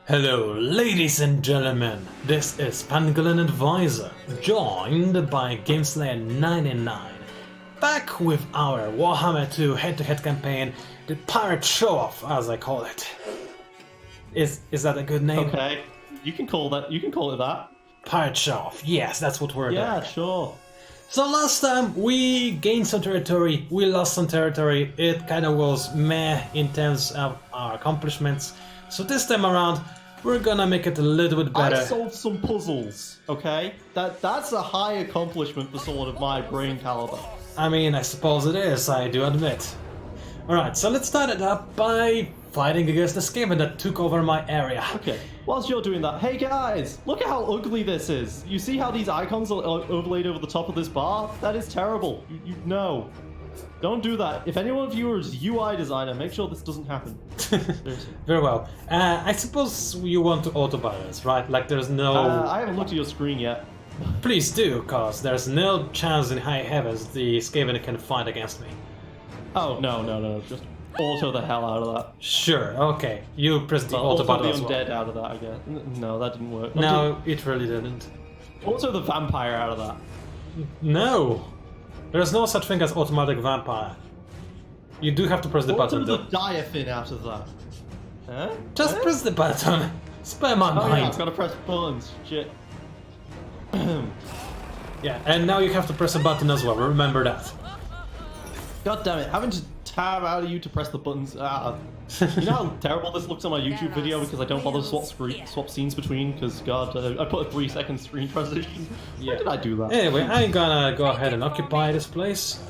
Hello, ladies and gentlemen, this is Pangolin Advisor, joined by Gameslayer99, back with our Warhammer 2 head-to-head campaign, the Pirate Show-Off, as I call it. Is that a good name? Okay, you can call it that. Pirate Show-Off, yes, that's what we're doing. Yeah, sure. So last time we gained some territory, we lost some territory, it kind of was meh in terms of our accomplishments. So this time around, we're gonna make it a little bit better. I solved some puzzles, okay? That's a high accomplishment for someone of my brain caliber. I mean, I suppose it is, I do admit. Alright, so let's start it up by fighting against the Skaven that took over my area. Okay, whilst you're doing that, hey guys, look at how ugly this is. You see how these icons are overlaid over the top of this bar? That is terrible. No. Don't do that. If any one of you is UI designer, make sure this doesn't happen. Very well. I suppose you want to auto-balance, right? Like there's no... I haven't looked at your screen yet. Please do, cause there's no chance in high heavens the Skaven can fight against me. Oh, no. Just auto the hell out of that. Sure, okay. You press the auto button as Also the well. undead out of that, I guess. No, that didn't work. No, it really didn't. Also the vampire out of that. No! There's no such thing as automatic vampire. You do have to press the button Also though. the diaphin out of that. Huh? Just press the button. Spare my Oh mind. yeah, I've got to press buttons. Shit. Yeah, and now you have to press a button as well, remember that. God damn it, having to tab out of you to press the buttons. You know how terrible this looks on my YouTube video because I don't bother to swap scenes between because, God, I put a 3-second screen transition. Yeah. Why did I do that? Anyway, I'm gonna go ahead and occupy this place.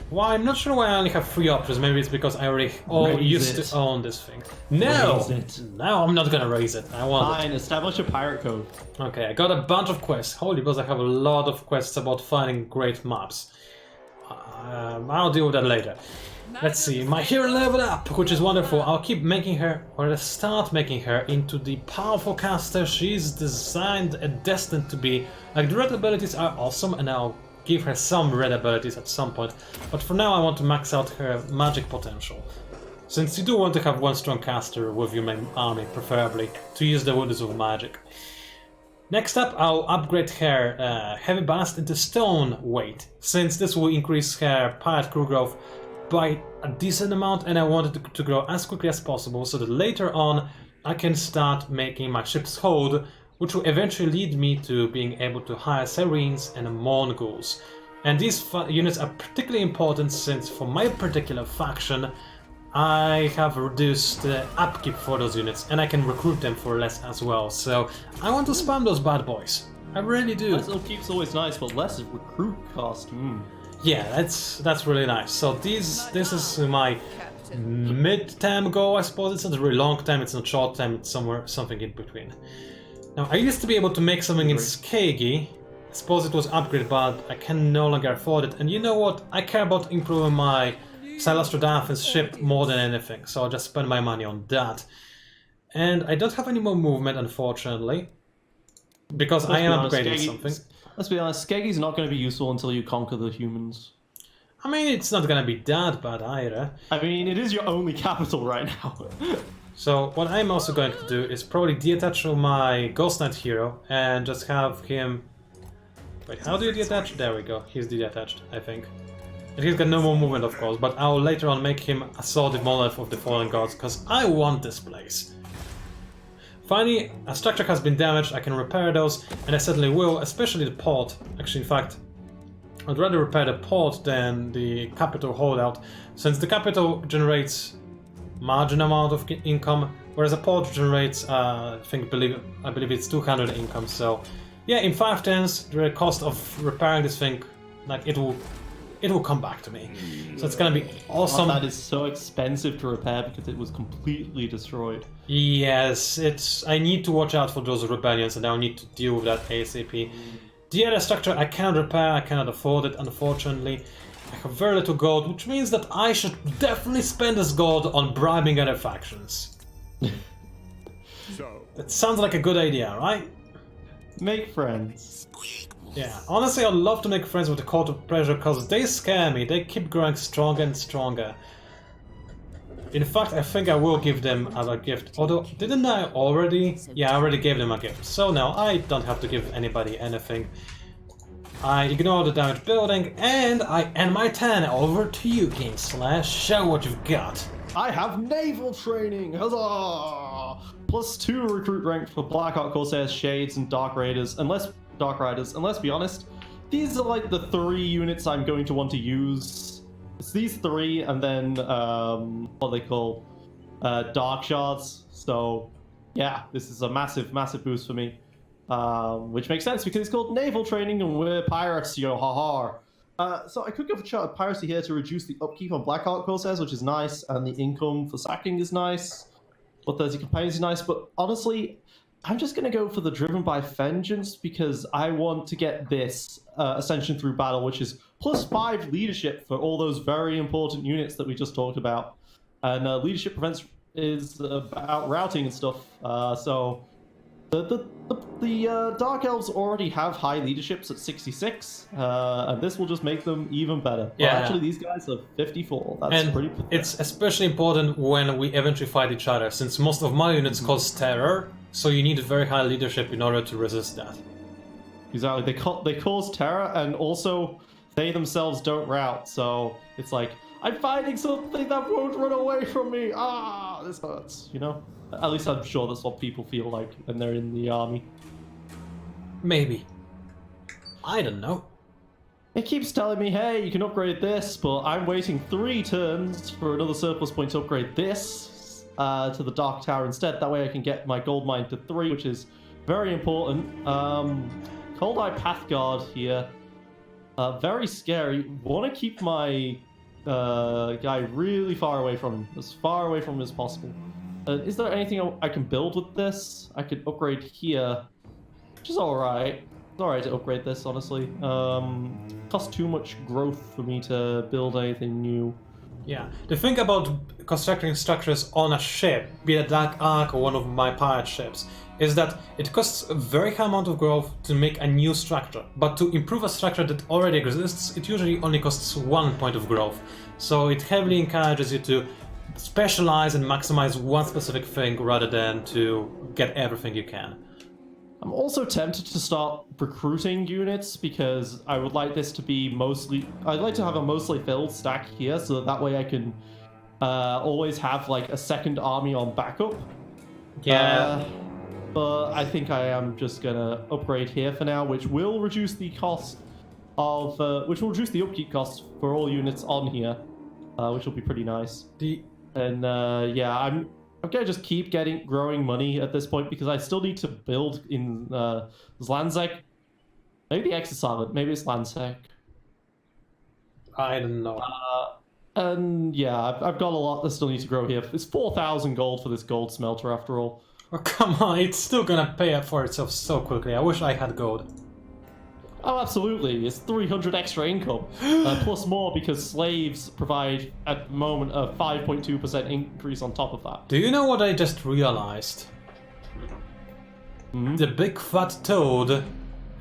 Well, I'm not sure why I only have 3 options. Maybe it's because I already used to own this thing. No! Raise it. No, I'm not gonna raise it. I want Fine, establish a pirate code. it. Okay, I got a bunch of quests. Holy balls, I have a lot of quests about finding great maps. I'll deal with that later. Let's see, my hero leveled up, which is wonderful. I'll keep making her, or start making her, into the powerful caster she's designed and destined to be. Like, the red abilities are awesome, and I'll give her some red abilities at some point. But for now, I want to max out her magic potential. Since you do want to have one strong caster with your main army, preferably, to use the Wonders of Magic. Next up, I'll upgrade her Heavy Ballast into Stone Weight, since this will increase her Pirate Crew growth by a decent amount, and I want it to grow as quickly as possible so that later on I can start making my ship's hold, which will eventually lead me to being able to hire Sirens and Mongols. And these units are particularly important since for my particular faction I have reduced the upkeep for those units and I can recruit them for less as well. So I want to spam those bad boys. I really do. Less upkeep's always nice, but less recruit cost. Yeah, that's really nice. So this is my mid-term goal, I suppose. It's not really long term, it's not short term, it's something in between. Now I used to be able to make something in Skegi. I suppose it was upgraded, but I can no longer afford it. And you know what? I care about improving my Salastrodaffin's ship more than anything, so I'll just spend my money on that. And I don't have any more movement, unfortunately, because I am upgrading something. Let's be honest, Skegi's not going to be useful until you conquer the humans. I mean, it's not gonna be that bad either. I mean, it is your only capital right now. So what I'm also going to do is probably detach my Ghost Knight hero and just have him... Wait, how do you detach? There we go, he's detached, I think. And he's got no more movement, of course, but I'll later on make him a sword monolith of the Fallen Gods, because I want this place. Finally, a structure has been damaged, I can repair those, and I certainly will, especially the port. Actually, in fact, I'd rather repair the port than the capital holdout, since the capital generates marginal amount of income, whereas a port generates, I believe it's 200 income. So, yeah, in 5 turns, the cost of repairing this thing, like it will come back to me. So it's gonna be awesome. That is so expensive to repair because it was completely destroyed. Yes, I need to watch out for those rebellions, and I'll need to deal with that ASAP. The other structure I cannot repair, I cannot afford it, unfortunately. I have very little gold, which means that I should definitely spend this gold on bribing other factions. That sounds like a good idea, right? Make friends. Yeah, honestly, I'd love to make friends with the Court of Pressure because they scare me. They keep growing stronger and stronger. In fact, I think I will give them as a gift. Although, didn't I already? Yeah, I already gave them a gift. So now I don't have to give anybody anything. I ignore the damaged building, and I end my turn. Over to you, King Slash. Show what you've got. I have naval training! Huzzah! +2 recruit rank for Blackheart Corsairs, Shades, and Dark Riders. And let's be honest, these are like the 3 units I'm going to want to use. It's these 3, and then, what are they called? Dark Shards. So, yeah, this is a massive, massive boost for me. Which makes sense because it's called naval training and we're pirates, yo, haha. So I could go for Chartered Piracy here to reduce the upkeep on Blackheart Corsairs, which is nice, and the income for sacking is nice. But 30 companions is nice, but honestly, I'm just going to go for the Driven by Vengeance because I want to get this Ascension through battle, which is +5 leadership for all those very important units that we just talked about. And leadership prevents is about routing and stuff, so... The Dark Elves already have high leaderships at 66, and this will just make them even better. Yeah. Well, actually, these guys are 54. That's pretty pathetic. It's especially important when we eventually fight each other, since most of my units cause terror, so you need very high leadership in order to resist that. Exactly. They cause terror, and also they themselves don't rout, so it's like, I'm fighting something that won't run away from me! Ah, this hurts, you know? At least I'm sure that's what people feel like when they're in the army. Maybe. I don't know. It keeps telling me, hey, you can upgrade this, but I'm waiting 3 turns for another surplus point to upgrade this to the Dark Tower instead. That way I can get my gold mine to 3, which is very important. Cold Eye Pathguard here. Very scary. Want to keep my guy really far away from him. As far away from him as possible. Is there anything I can build with this? I could upgrade here, which is alright. It's alright to upgrade this, honestly. Costs too much growth for me to build anything new. Yeah, the thing about constructing structures on a ship, be it Dark Ark or one of my pirate ships, is that it costs a very high amount of growth to make a new structure. But to improve a structure that already exists, it usually only costs 1 point of growth. So it heavily encourages you to specialize and maximize one specific thing rather than to get everything you can. I'm also tempted to start recruiting units because I would like this to be mostly... I'd like to have a mostly filled stack here so that way I can always have like a second army on backup. Yeah. But I think I am just gonna upgrade here for now, which will reduce the cost of... which will reduce the upkeep cost for all units on here, which will be pretty nice. And yeah, I'm gonna just keep growing money at this point because I still need to build in Zlanzek. Maybe the Exosalvant, maybe it's Landsec. I don't know. And yeah, I've got a lot that still need to grow here. It's 4,000 gold for this gold smelter after all. Oh, come on, it's still gonna pay up for itself so quickly. I wish I had gold. Oh, absolutely. It's 300 extra income. Plus more because slaves provide, at the moment, a 5.2% increase on top of that. Do you know what I just realized? The big fat toad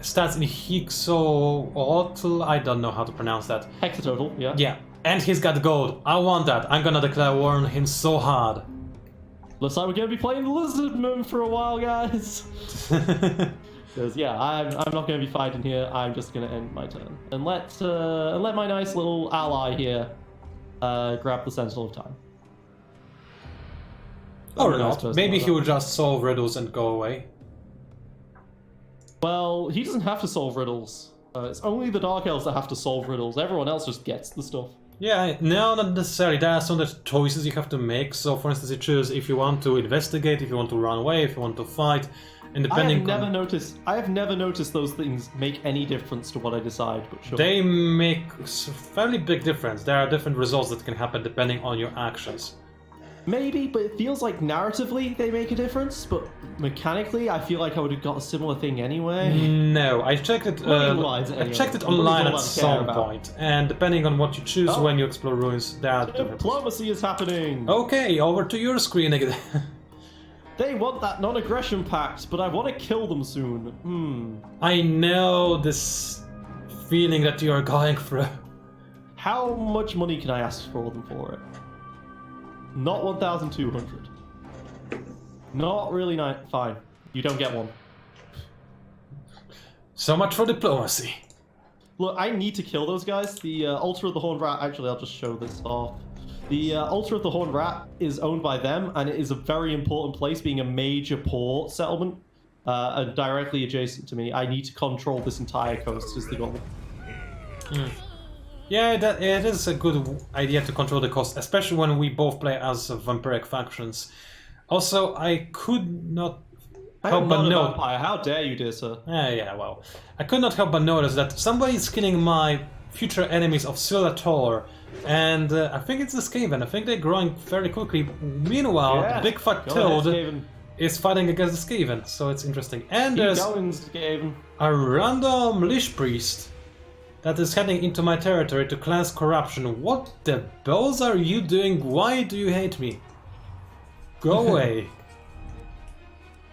starts in Hexotl. I don't know how to pronounce that. Hexatotl, yeah. Yeah, and he's got gold. I want that. I'm gonna declare war on him so hard. Looks like we're gonna be playing Lizard Moon for a while, guys. Because yeah, I'm not going to be fighting here. I'm just going to end my turn and let my nice little ally here grab the Sentinel of Time. Or not. Maybe he will just solve riddles and go away. Well, he doesn't have to solve riddles. It's only the Dark Elves that have to solve riddles. Everyone else just gets the stuff. Yeah, no, not necessarily. There are some choices you have to make. So, for instance, you choose if you want to investigate, if you want to run away, if you want to fight. And depending I have never noticed those things make any difference to what I decide, but sure. They make a fairly big difference. There are different results that can happen depending on your actions. Maybe, but it feels like narratively they make a difference, but mechanically I feel like I would have got a similar thing anyway. No, I checked it. I checked it online at some point, and depending on what you choose when you explore ruins, there are different. Diplomacy is happening. Okay, over to your screen again. They want that non-aggression pact, but I want to kill them soon. I know this feeling that you are going through. How much money can I ask for them for it? Not 1,200. Not really fine. You don't get one. So much for diplomacy. Look, I need to kill those guys. The Altar of the Horned Rat, actually, I'll just show this off. The Altar of the Horned Rat is owned by them, and it is a very important place, being a major port settlement, and directly adjacent to me. I need to control this entire coast is the goal. Yeah, it is a good idea to control the coast, especially when we both play as vampiric factions. Also, I could not help but note. How dare you, dear sir? Yeah, well, I could not help but notice that somebody is killing my future enemies of Silator, and I think it's the Skaven. I think they're growing very quickly. Meanwhile, the big fat toad is fighting against the Skaven, so it's interesting. And there's a random Lich Priest that is heading into my territory to cleanse corruption. What the bells are you doing? Why do you hate me? Go away.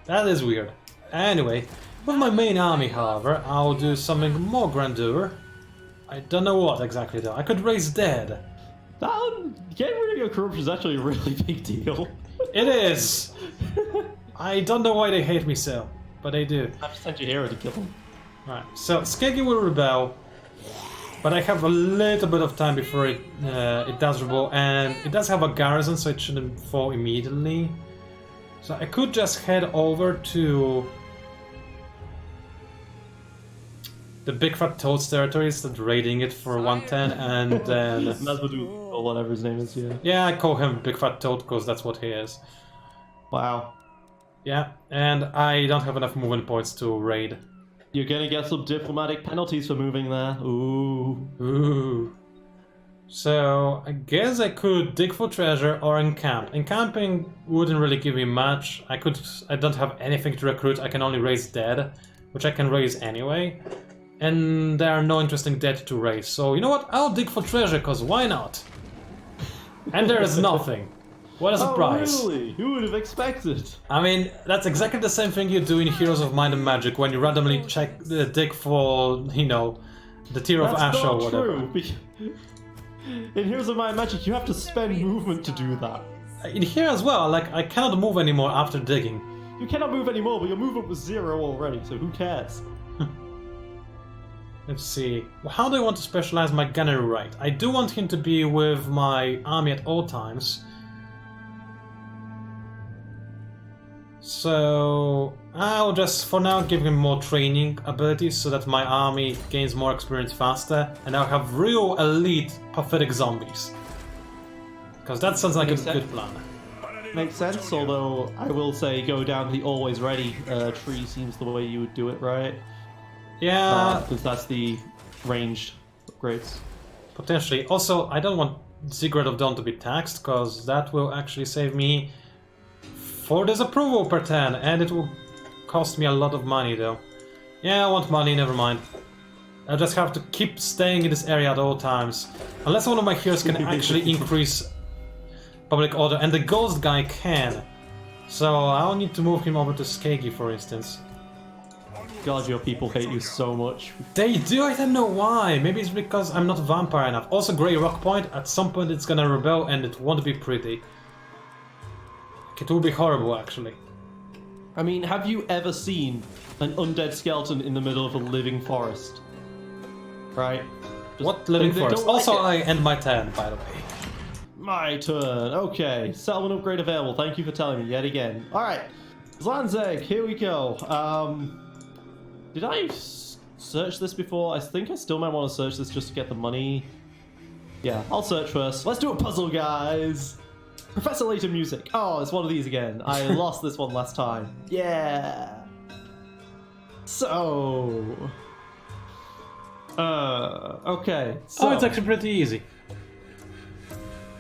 That is weird. Anyway, with my main army, however, I'll do something more grandeur. I don't know what exactly though. I could raise dead. Getting rid of your corruption is actually a really big deal. It is! I don't know why they hate me so, but they do. I have to send you hero to kill them. Right, so Skeggy will rebel, but I have a little bit of time before it does rebel, and it does have a garrison, so it shouldn't fall immediately. So I could just head over to the Big Fat Toad's territory instead of raiding it for 110, and then... Nazbadu, or whatever his name is, yeah. Yeah, I call him Big Fat Toad because that's what he is. Wow. Yeah, and I don't have enough movement points to raid. You're gonna get some diplomatic penalties for moving there. Ooh. Ooh. So, I guess I could dig for treasure or encamp. Encamping wouldn't really give me much. I don't have anything to recruit, I can only raise dead, which I can raise anyway. And there are no interesting dead to raise, so you know what? I'll dig for treasure, cause why not? And there is nothing. What a surprise. Oh, really? Who would have expected? I mean, that's exactly the same thing you do in Heroes of Might and Magic when you randomly dig for, you know, the Tear of Ash or whatever. That's not true. In Heroes of Might and Magic, you have to spend movement to do that. In here as well, like, I cannot move anymore after digging. You cannot move anymore, but your movement was 0 already, so who cares? Let's see. How do I want to specialize my gunnery right? I do want him to be with my army at all times. So I'll just, for now, give him more training abilities so that my army gains more experience faster, and I'll have real elite pathetic zombies. Because that sounds like a good plan. Makes sense, although I will say go down the always ready tree seems the way you would do it, right? Yeah. Because that's the ranged upgrades. Potentially. Also, I don't want Secret of Dawn to be taxed, because that will actually save me 4 disapproval per 10, and it will cost me a lot of money though. Yeah, I want money, never mind. I just have to keep staying in this area at all times. Unless one of my heroes can actually increase public order, and the ghost guy can. So I'll need to move him over to Skeggy, for instance. God, your people hate you so much. They do, I don't know why. Maybe it's because I'm not vampire enough. Also, Grey Rock Point, at some point it's gonna rebel and it won't be pretty. It will be horrible, actually. I mean, have you ever seen an undead skeleton in the middle of a living forest? Right? What living forest? Also, I end my turn, by the way. My turn. Okay. Settlement upgrade available. Thank you for telling me yet again. Alright. Zlanzeg, here we go. Did I search this before? I think I still might want to search this just to get the money. Yeah, I'll search first. Let's do a puzzle, guys! Professor Layton music. Oh, it's one of these again. I lost this one last time. Yeah. So. Okay. So, oh, it's actually pretty easy.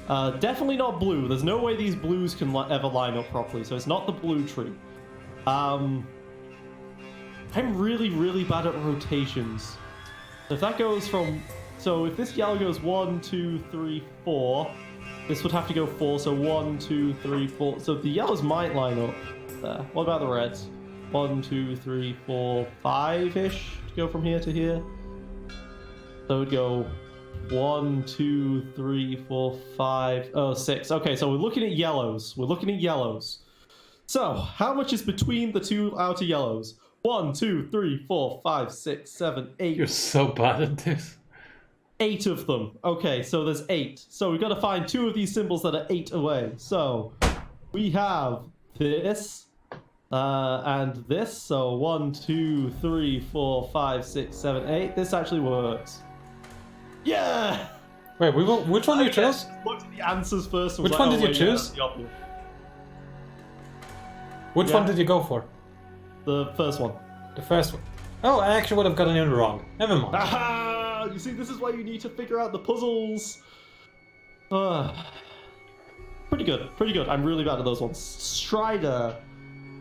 Definitely not blue. There's no way these blues can ever line up properly, so it's not the blue tree. I'm really, really bad at rotations. So if that goes from... So if this yellow goes 1, 2, 3, 4... This would have to go 4, so 1, 2, 3, 4. So the yellows might line up there. What about the reds? 1, 2, 3, 4, 5-ish to go from here to here. So it would go 1, 2, 3, 4, 5. Oh, 6. Okay, so we're looking at yellows. We're looking at yellows. So, how much is between the two outer yellows? 1, 2, 3, 4, 5, 6, 7, 8. You're so bad at this. 8 of them. Okay, so there's 8. So we've got to find 2 of these symbols that are 8 away. So we have this and this. So 1, 2, 3, 4, 5, 6, 7, 8. This actually works. Yeah! Wait, which one did you choose? Looked at the answers first. Which one did you choose? Which one did you go for? The first one. The first one. Oh, I actually would have gotten it wrong. Never mind. Aha! You see, this is why you need to figure out the puzzles. Pretty good, pretty good. I'm really bad at those ones. Strider.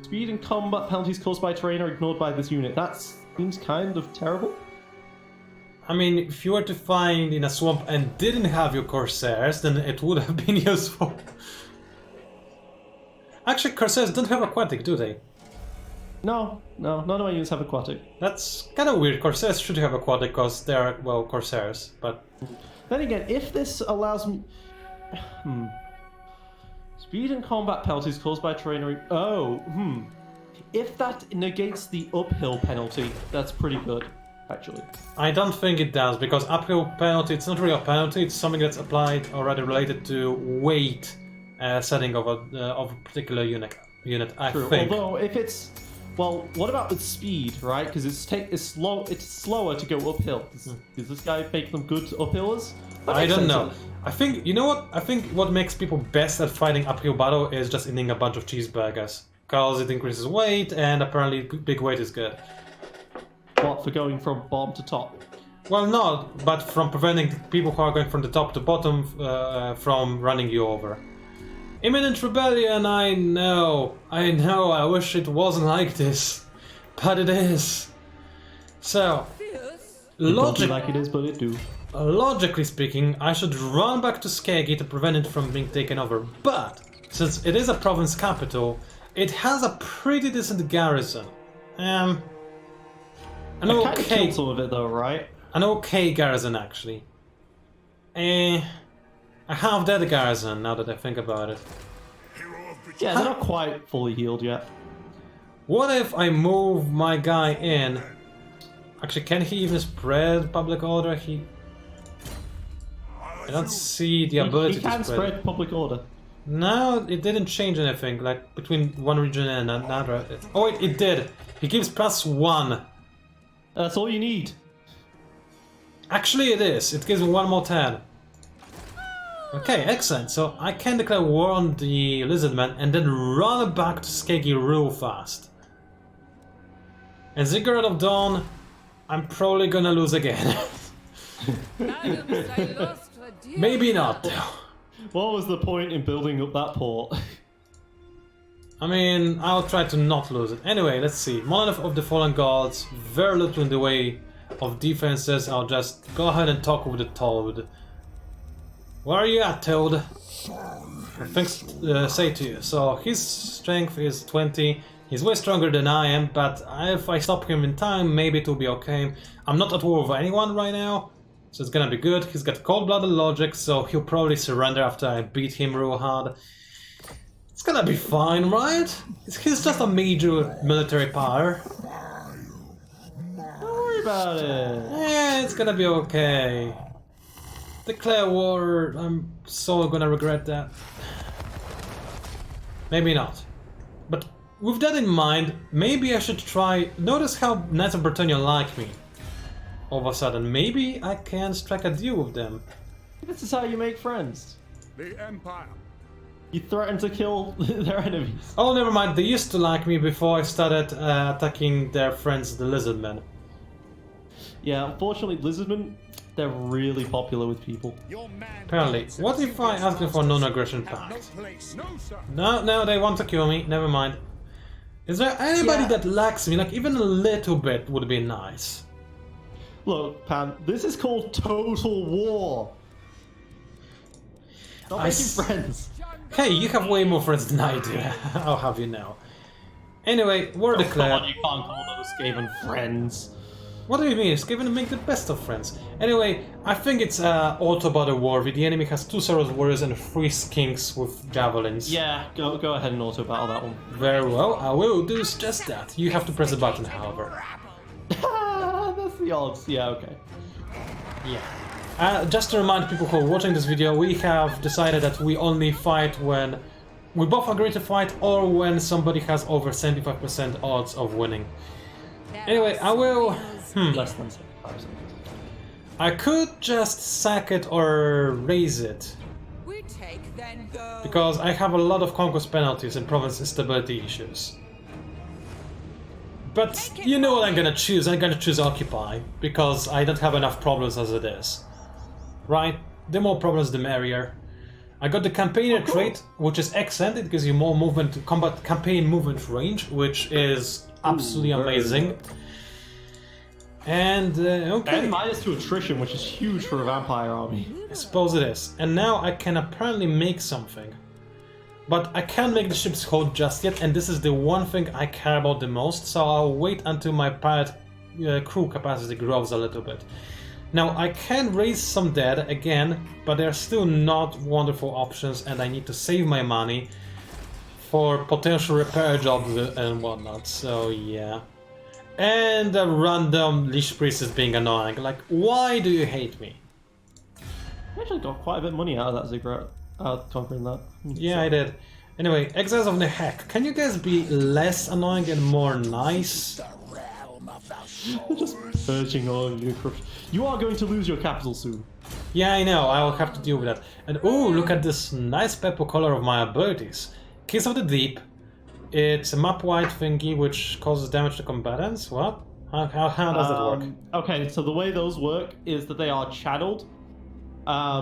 Speed and combat penalties caused by terrain are ignored by this unit. That seems kind of terrible. I mean, if you were to find in a swamp and didn't have your Corsairs, then it would have been useful. Actually, Corsairs don't have aquatic, do they? No, none of my units have aquatic. That's kind of weird. Corsairs should have aquatic because they are, well, Corsairs, but... Then again, if this allows me... Speed and combat penalties caused by terrain are... If that negates the uphill penalty, that's pretty good, actually. I don't think it does, because uphill penalty, it's not really a penalty, it's something that's applied already related to weight setting of a particular unit, I think. Although, if it's... Well, what about with speed, right? Because it's slower to go uphill. Does this guy make them good uphillers? I don't know. I think, you know what? I think what makes people best at fighting uphill battle is just eating a bunch of cheeseburgers. Because it increases weight, and apparently big weight is good. What, for going from bottom to top? Well, no, but from preventing people who are going from the top to bottom from running you over. Imminent rebellion, I know, I wish it wasn't like this, but it is. So, like it is, but it do. Logically speaking, I should run back to Skegi to prevent it from being taken over, but since it is a province capital, it has a pretty decent garrison. An okay, killed some of it though, right? An okay garrison, actually. A half-dead garrison, now that I think about it. Yeah, they're not quite fully healed yet. What if I move my guy in? Actually, can he even spread public order? I don't see the ability he can to spread public order. No, it didn't change anything, like between one region and another. Oh, it did. He gives +1. That's all you need. Actually, it is. It gives me 1 more 10. Okay, excellent. So I can declare war on the Lizardmen and then run back to Skegi real fast. And Ziggurat of Dawn, I'm probably gonna lose again. Maybe not, though. What was the point in building up that port? I mean, I'll try to not lose it. Anyway, let's see. Monolith of the Fallen Gods, very little in the way of defenses. I'll just go ahead and talk with the Toad. Where are you at, Toad? Things say to you. So his strength is 20. He's way stronger than I am, but if I stop him in time, maybe it will be okay. I'm not at war with anyone right now, so it's gonna be good. He's got cold-blooded logic, so he'll probably surrender after I beat him real hard. It's gonna be fine, right? He's just a major military power. Don't worry about it. Yeah, it's gonna be okay. Declare war, I'm so gonna regret that. Maybe not. But with that in mind, maybe I should try... Notice how Knights of Britannia like me. All of a sudden, maybe I can strike a deal with them. This is how you make friends. The Empire. You threaten to kill their enemies. Oh, never mind, they used to like me before I started attacking their friends, the Lizardmen. Yeah, unfortunately, Lizardmen, they're really popular with people. Apparently. What if I ask them for a non-aggression pact? No, they want to kill me, never mind. Is there anybody that likes me? Like, even a little bit would be nice. Look, Pan, this is called total war. Not making friends. Hey, you have way more friends than I do. I'll have you know. Anyway, war declared. God, you can't call those Skaven friends. What do you mean? It's given to make the best of friends. Anyway, I think it's auto battle war. The enemy has 2 Soros warriors and 3 skinks with javelins. Yeah, go ahead and auto battle that one. Very well, I will do just that. You have to press the button, however. That's the odds. Yeah, okay. Yeah. Just to remind people who are watching this video, we have decided that we only fight when we both agree to fight or when somebody has over 75% odds of winning. Anyway, I will... Less than 75%. I could just sack it or raise it. We take, then go. Because I have a lot of conquest penalties and province instability issues. But you know what I'm gonna choose. I'm gonna choose Occupy, because I don't have enough problems as it is. Right? The more problems, the merrier. I got the Campaigner trait, which is excellent. It gives you more movement, combat campaign movement range, which is absolutely amazing. And, okay. And -2 attrition, which is huge for a vampire army. I suppose it is. And now I can apparently make something. But I can't make the ship's hull just yet, and this is the one thing I care about the most, so I'll wait until my pirate crew capacity grows a little bit. Now, I can raise some dead again, but they're still not wonderful options, and I need to save my money for potential repair jobs and whatnot, so yeah. And a random Leash Priest is being annoying. Like, why do you hate me? I actually got quite a bit of money out of that ziggurat, conquering that. Yeah, I did. Anyway, Exiles of the Heck, can you guys be less annoying and more nice? Just purging all of your corruption. You are going to lose your capital soon. Yeah, I know, I will have to deal with that. And ooh, look at this nice purple color of my abilities. Kiss of the Deep. It's a map-wide thingy which causes damage to combatants. What? How does that work? Okay, so the way those work is that they are channeled.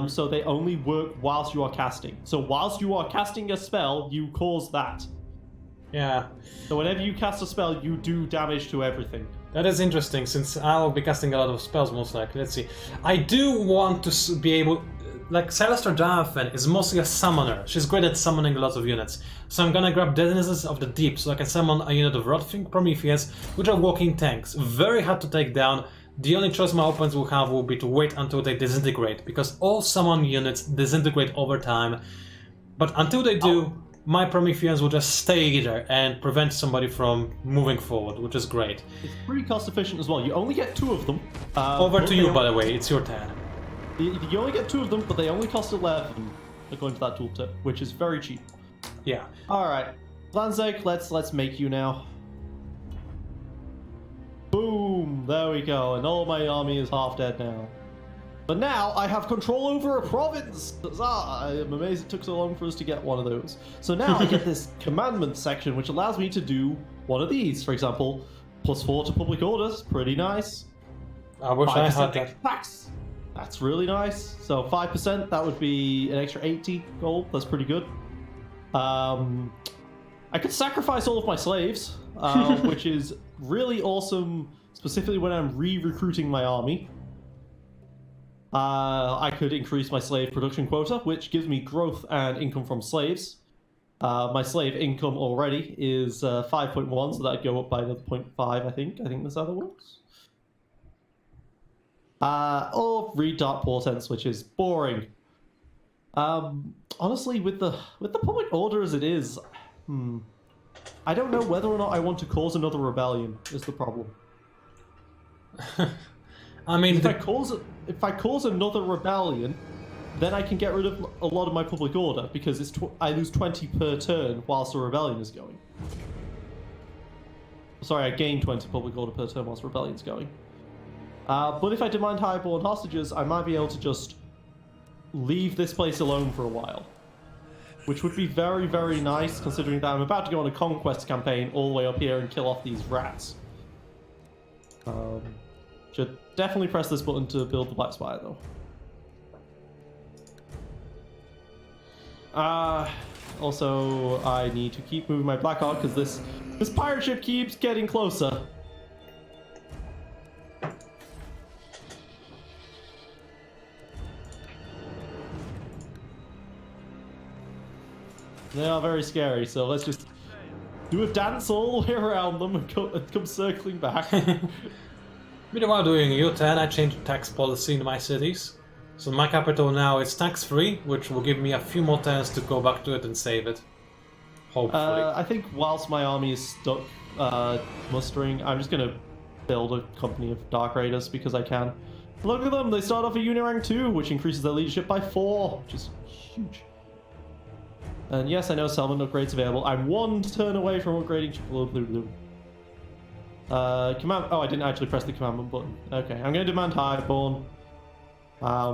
So they only work whilst you are casting. So whilst you are casting a spell, you cause that. Yeah. So whenever you cast a spell, you do damage to everything. That is interesting, since I'll be casting a lot of spells most likely. Let's see. I do want to be able... Like, Celestar Diaphan is mostly a summoner. She's great at summoning a lot of units. So I'm gonna grab Denizens of the Deep, so I can summon a unit of Rotfink Prometheus, which are walking tanks. Very hard to take down. The only choice my opponents will have will be to wait until they disintegrate, because all summon units disintegrate over time. But until they do, my Prometheans will just stay there and prevent somebody from moving forward, which is great. It's pretty cost efficient as well. You only get 2 of them. Over to you, by the way. It's your turn. You only get 2 of them, but they only cost 11, according to that tooltip, which is very cheap. Yeah. Alright. Lanzek, let's make you now. Boom! There we go, and all my army is half dead now. But now I have control over a province! I am amazed it took so long for us to get one of those. So now I get this commandment section, which allows me to do one of these. For example, +4 to public orders, pretty nice. I wish I had that. Tax. That's really nice. So 5%, that would be an extra 80 gold. That's pretty good. I could sacrifice all of my slaves, which is really awesome, specifically when I'm re-recruiting my army. I could increase my slave production quota, which gives me growth and income from slaves. My slave income already is 5.1, so that'd go up by another 0.5, I think. I think that's how that works. Or read Dark Portents, which is boring. Honestly, with the public order as it is, I don't know whether or not I want to cause another rebellion. Is the problem. I mean, if I cause another rebellion, then I can get rid of a lot of my public order because I lose 20 per turn whilst the rebellion is going. Sorry, I gain 20 public order per turn whilst the rebellion's going. But if I demand highborn hostages, I might be able to just leave this place alone for a while. Which would be very, very nice, considering that I'm about to go on a conquest campaign all the way up here and kill off these rats. Should definitely press this button to build the Black Spire, though. Also, I need to keep moving my Black Hawk, because this pirate ship keeps getting closer. They are very scary, so let's just do a dance all the way around them and come circling back. Meanwhile, doing U10, I changed tax policy in my cities. So my capital now is tax-free, which will give me a few more turns to go back to it and save it. Hopefully. I think whilst my army is stuck mustering, I'm just gonna build a company of Dark Raiders because I can. Look at them, they start off at Unirang 2, which increases their leadership by 4, which is huge. And yes, I know settlement upgrades available. I'm 1 turn away from upgrading. Command. Oh, I didn't actually press the commandment button. Okay, I'm going to demand Highborn,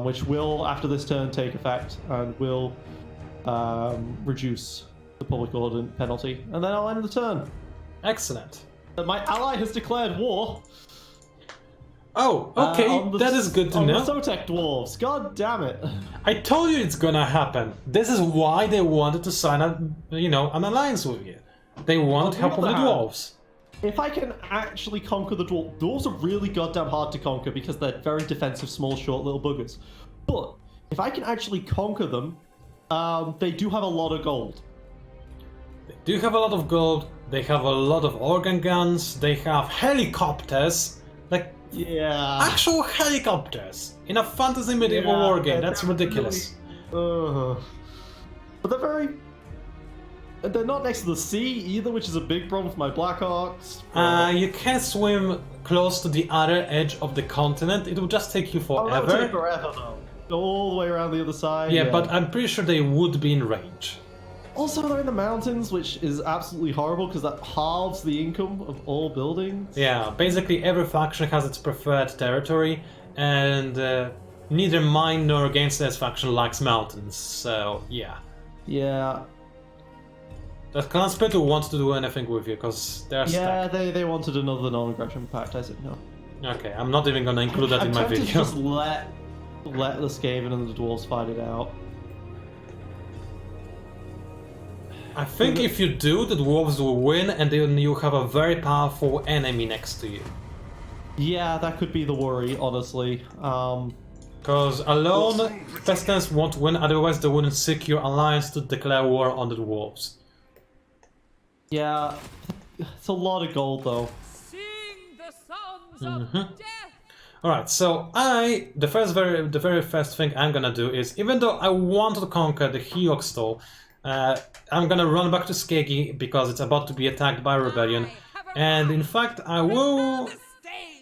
which will, after this turn, take effect and will reduce the public order penalty, and then I'll end the turn. Excellent. My ally has declared war. Oh, okay, that is good to know. The Sotek dwarves, god damn it! I told you it's gonna happen. This is why they wanted to sign up, you know, an alliance with you. They want help from the dwarves. If I can actually conquer the dwarves are really goddamn hard to conquer because they're very defensive, small, short little buggers. But if I can actually conquer them, they do have a lot of gold. They do have a lot of gold. They have a lot of organ guns. They have helicopters, like actual helicopters in a fantasy medieval war game. That's ridiculous. Really, but they're not next to the sea either, which is a big problem for my Blackhawks. You can't swim close to the other edge of the continent. It will just take you forever. Oh, it'll take forever though. Go all the way around the other side. Yeah, but I'm pretty sure they would be in range. Also, they're in the mountains, which is absolutely horrible because that halves the income of all buildings. Yeah, basically every faction has its preferred territory, and neither mine nor Gainslayer's faction likes mountains, so yeah. Yeah. The clan split wants to do anything with you, because they're stuck. Yeah, they wanted another non-aggression pact, I said no. Okay, I'm not even gonna include that in my video. Just let the Skaven and the dwarves fight it out. I think if you do, the dwarves will win, and then you have a very powerful enemy next to you. Yeah, that could be the worry, honestly. Because alone, Pestilence won't win, otherwise they wouldn't seek your alliance to declare war on the dwarves. Yeah, it's a lot of gold though. Sing the songs of death. Alright, so the very first thing I'm gonna do is, even though I want to conquer the Heoxtal, I'm gonna run back to Skegi because it's about to be attacked by a rebellion, and in fact I will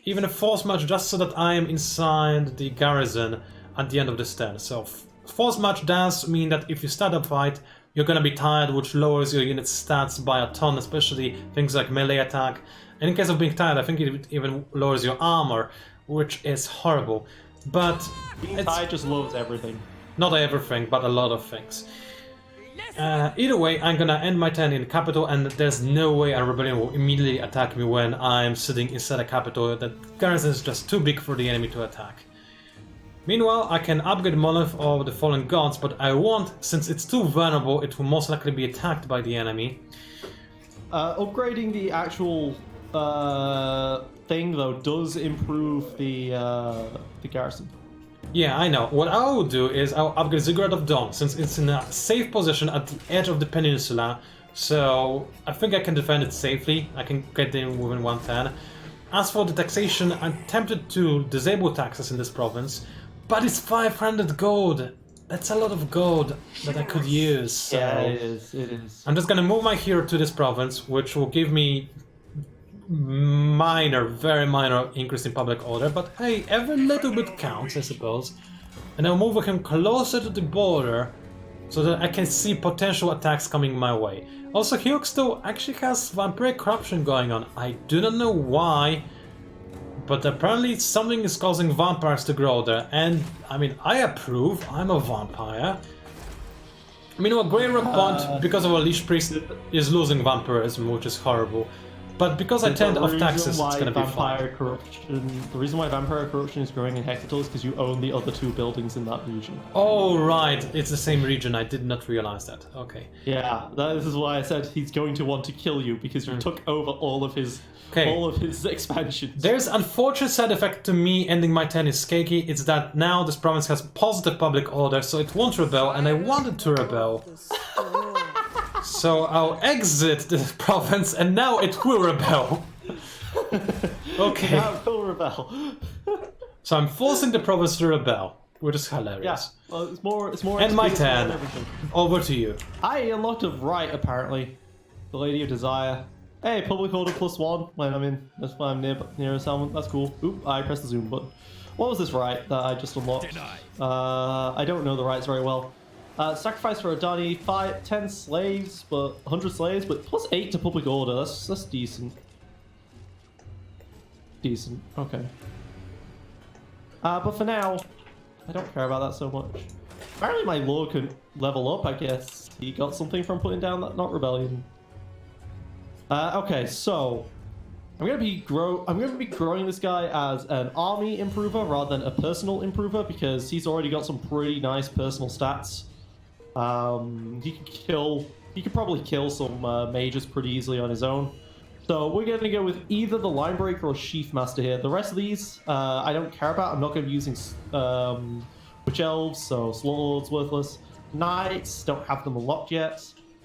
even force march just so that I am inside the garrison at the end of this turn. So force march does mean that if you start a fight, you're gonna be tired, which lowers your unit stats by a ton, especially things like melee attack. And in case of being tired, I think it even lowers your armor, which is horrible. But being tired just lowers everything. Not everything, but a lot of things. Either way, I'm gonna end my turn in the capital, and there's no way a rebellion will immediately attack me when I'm sitting inside a capital. The garrison is just too big for the enemy to attack. Meanwhile, I can upgrade Monolith of the Fallen Gods, but I won't, since it's too vulnerable. It will most likely be attacked by the enemy. Upgrading the actual thing though does improve the garrison. Yeah, I know. What I will do is I'll upgrade Ziggurat of Dawn, since it's in a safe position at the edge of the peninsula, so I think I can defend it safely. I can get in within 1 turn. As for the taxation, I'm tempted to disable taxes in this province, but it's 500 gold. That's a lot of gold that I could use. So yeah, it is. I'm just gonna move my hero to this province, which will give me very minor increase in public order, but hey, every little bit counts, I suppose. And I'll move him closer to the border so that I can see potential attacks coming my way. Also, Heoxtal actually has vampiric corruption going on. I do not know why, but apparently something is causing vampires to grow there, and I mean, I approve. I'm a vampire. Meanwhile, Grey Rock Pond, because of a Leash Priest, is losing vampirism, which is horrible. But because I turned off taxes, it's gonna be fine. The reason why vampire corruption is growing in Hexatal is because you own the other 2 buildings in that region. Oh right, it's the same region. I did not realize that. Okay. Yeah, this is why I said he's going to want to kill you because you took over all of his expansions. There's unfortunate side effect to me ending my turn in Skegi. It's that now this province has positive public order, so it won't rebel, and I wanted to rebel. So I'll exit the province, and now it will rebel. Okay. Now we'll rebel. So I'm forcing the province to rebel, which is Yeah, hilarious. well, it's more. And my experience turn. than everything. Over to you. I unlocked a right, apparently. The Lady of Desire. Hey, public order +1 when I'm in. That's when I'm near a settlement. That's cool. Oop, I pressed the zoom button. What was this right that I just unlocked? I don't know the rights very well. Sacrifice for Adani, 10 slaves, but 100 slaves, but +8 to public order. That's decent. Decent. Okay. But for now, I don't care about that so much. Apparently my lord can level up, I guess. He got something from putting down that not rebellion. Okay, so I'm gonna be growing this guy as an army improver rather than a personal improver because he's already got some pretty nice personal stats. He could probably kill some mages pretty easily on his own. So we're going to go with either the Linebreaker or Sheath Master here. The rest of these, I don't care about. I'm not going to be using Witch Elves, so Slaughterlord's worthless. Knights, don't have them unlocked yet.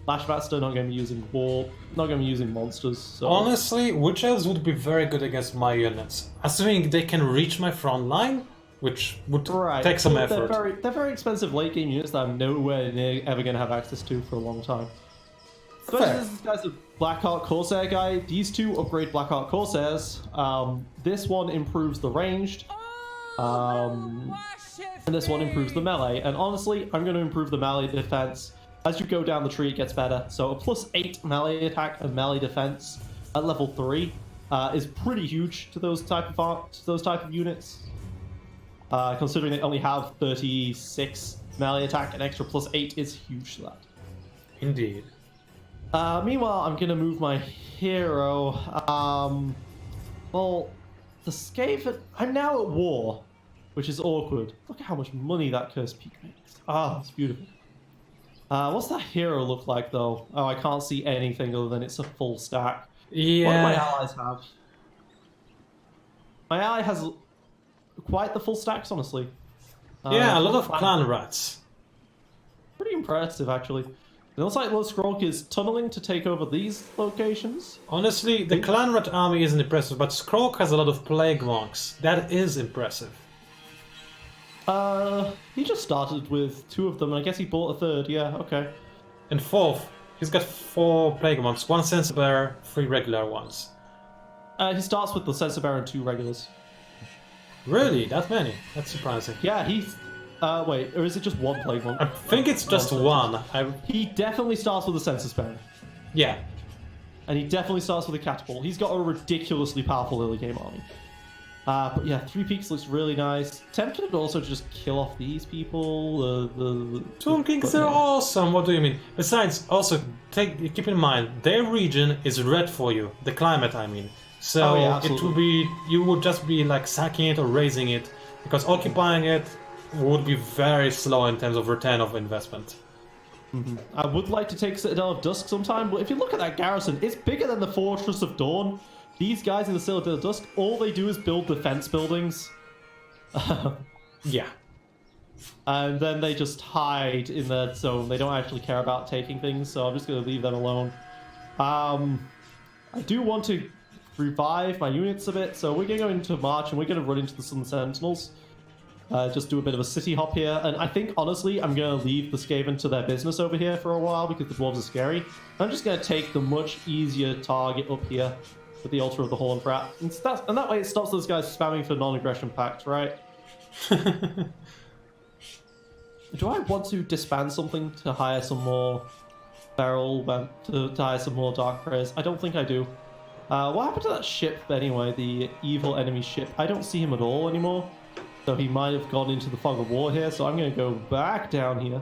Lashmaster, not going to be using War, not going to be using monsters. So. Honestly, Witch Elves would be very good against my units. Assuming they can reach my front line, which would take some effort. They're very expensive late game units that I'm nowhere near ever going to have access to for a long time. Especially this guy's a Blackheart Corsair guy. These two upgrade Blackheart Corsairs. This one improves the ranged. And this one improves the melee. And honestly, I'm going to improve the melee defense. As you go down the tree, it gets better. So a +8 melee attack and melee defense at level 3 is pretty huge to those type of units. Considering they only have 36 melee attack, an extra +8 is huge to that. Indeed. Meanwhile, I'm gonna move my hero. Well, the Skaven. I'm now at war, which is awkward. Look at how much money that Cursed Peak makes. Ah, it's beautiful. What's that hero look like though? Oh, I can't see anything other than it's a full stack. Yeah. What do my allies have? My ally has quite the full stacks, honestly. Yeah, a lot of clan rats. Pretty impressive, actually. It looks like Lord Skrulk is tunneling to take over these locations. Honestly, the clan rat army isn't impressive, but Skrulk has a lot of plague monks. That is impressive. He just started with 2 of them, and I guess he bought a 3rd. Yeah, okay. And 4th, he's got 4 plague monks, 1 sense bearer, 3 regular ones. He starts with the Sensor Bearer and 2 regulars. Really? That many? That's surprising. Yeah, he's... wait, or is it just 1 plague monk? I think it's just 1. He definitely starts with a Census Bearer. Yeah. And he definitely starts with a Catapult. He's got a ridiculously powerful early game army. But yeah, 3 Peaks looks really nice. Tempted also to just kill off these people. Tomb Kings are awesome, what do you mean? Besides, also, keep in mind, their region is red for you. The climate, I mean. So it would be, you would just be like sacking it or raising it. Because occupying it would be very slow in terms of return of investment. I would like to take Citadel of Dusk sometime, but if you look at that garrison, it's bigger than the Fortress of Dawn. These guys in the Citadel of Dusk, all they do is build defense buildings. Yeah. And then they just hide in their zone. They don't actually care about taking things, so I'm just going to leave them alone. I do want to revive my units a bit, so we're going to go into March and we're going to run into the Sun Sentinels. Just do a bit of a city hop here, and I think honestly I'm going to leave the Skaven to their business over here for a while because the dwarves are scary. I'm just going to take the much easier target up here with the Altar of the Horned Rat, and that way it stops those guys spamming for non-aggression pacts, right? Do I want to disband something to hire some more Feral, to hire some more Dark Prayers? I don't think I do. What happened to that ship anyway, the evil enemy ship? I don't see him at all anymore. So he might have gone into the fog of war here, so I'm going to go back down here.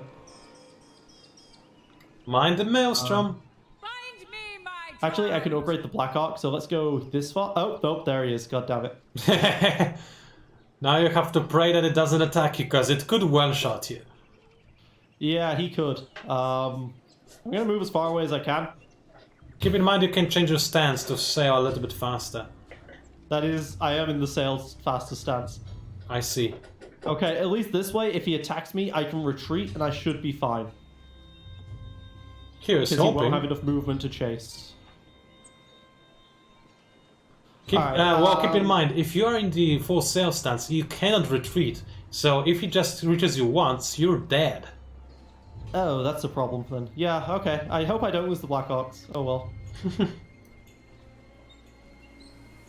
Mind the maelstrom. Find me, my Actually, I can upgrade the Black Ark, so let's go this far. Oh, nope, there he is. God damn it. Now you have to pray that it doesn't attack you, because it could one-shot you. Yeah, he could. I'm going to move as far away as I can. Keep in mind you can change your stance to sail a little bit faster. That is, I am in the sail faster stance. I see. Okay, at least this way, if he attacks me, I can retreat and I should be fine. Here's because he won't hoping. have enough movement to chase. Keep Alright, keep in mind, if you are in the full sail stance, you cannot retreat. So if he just reaches you once, you're dead. Oh, that's a problem then. Yeah, okay. I hope I don't lose the Black Ox. Oh well.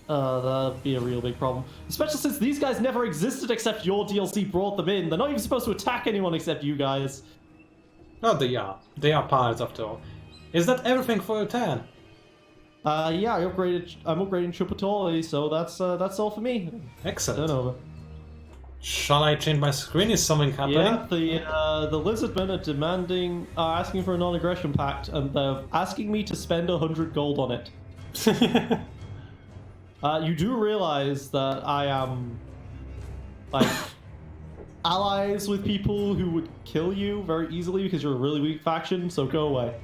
That'd be a real big problem. Especially since these guys never existed except your DLC brought them in. They're not even supposed to attack anyone except you guys. Oh, they are. They are pirates after all. Is that everything for your turn? Yeah, I'm upgrading Chupatori, so that's all for me. Excellent. Turn over. Shall I change my screen? Is something happening? Yeah, the lizardmen are asking for a non-aggression pact, and they're asking me to spend 100 gold on it. You do realize that I am, like, allies with people who would kill you very easily because you're a really weak faction, so go away.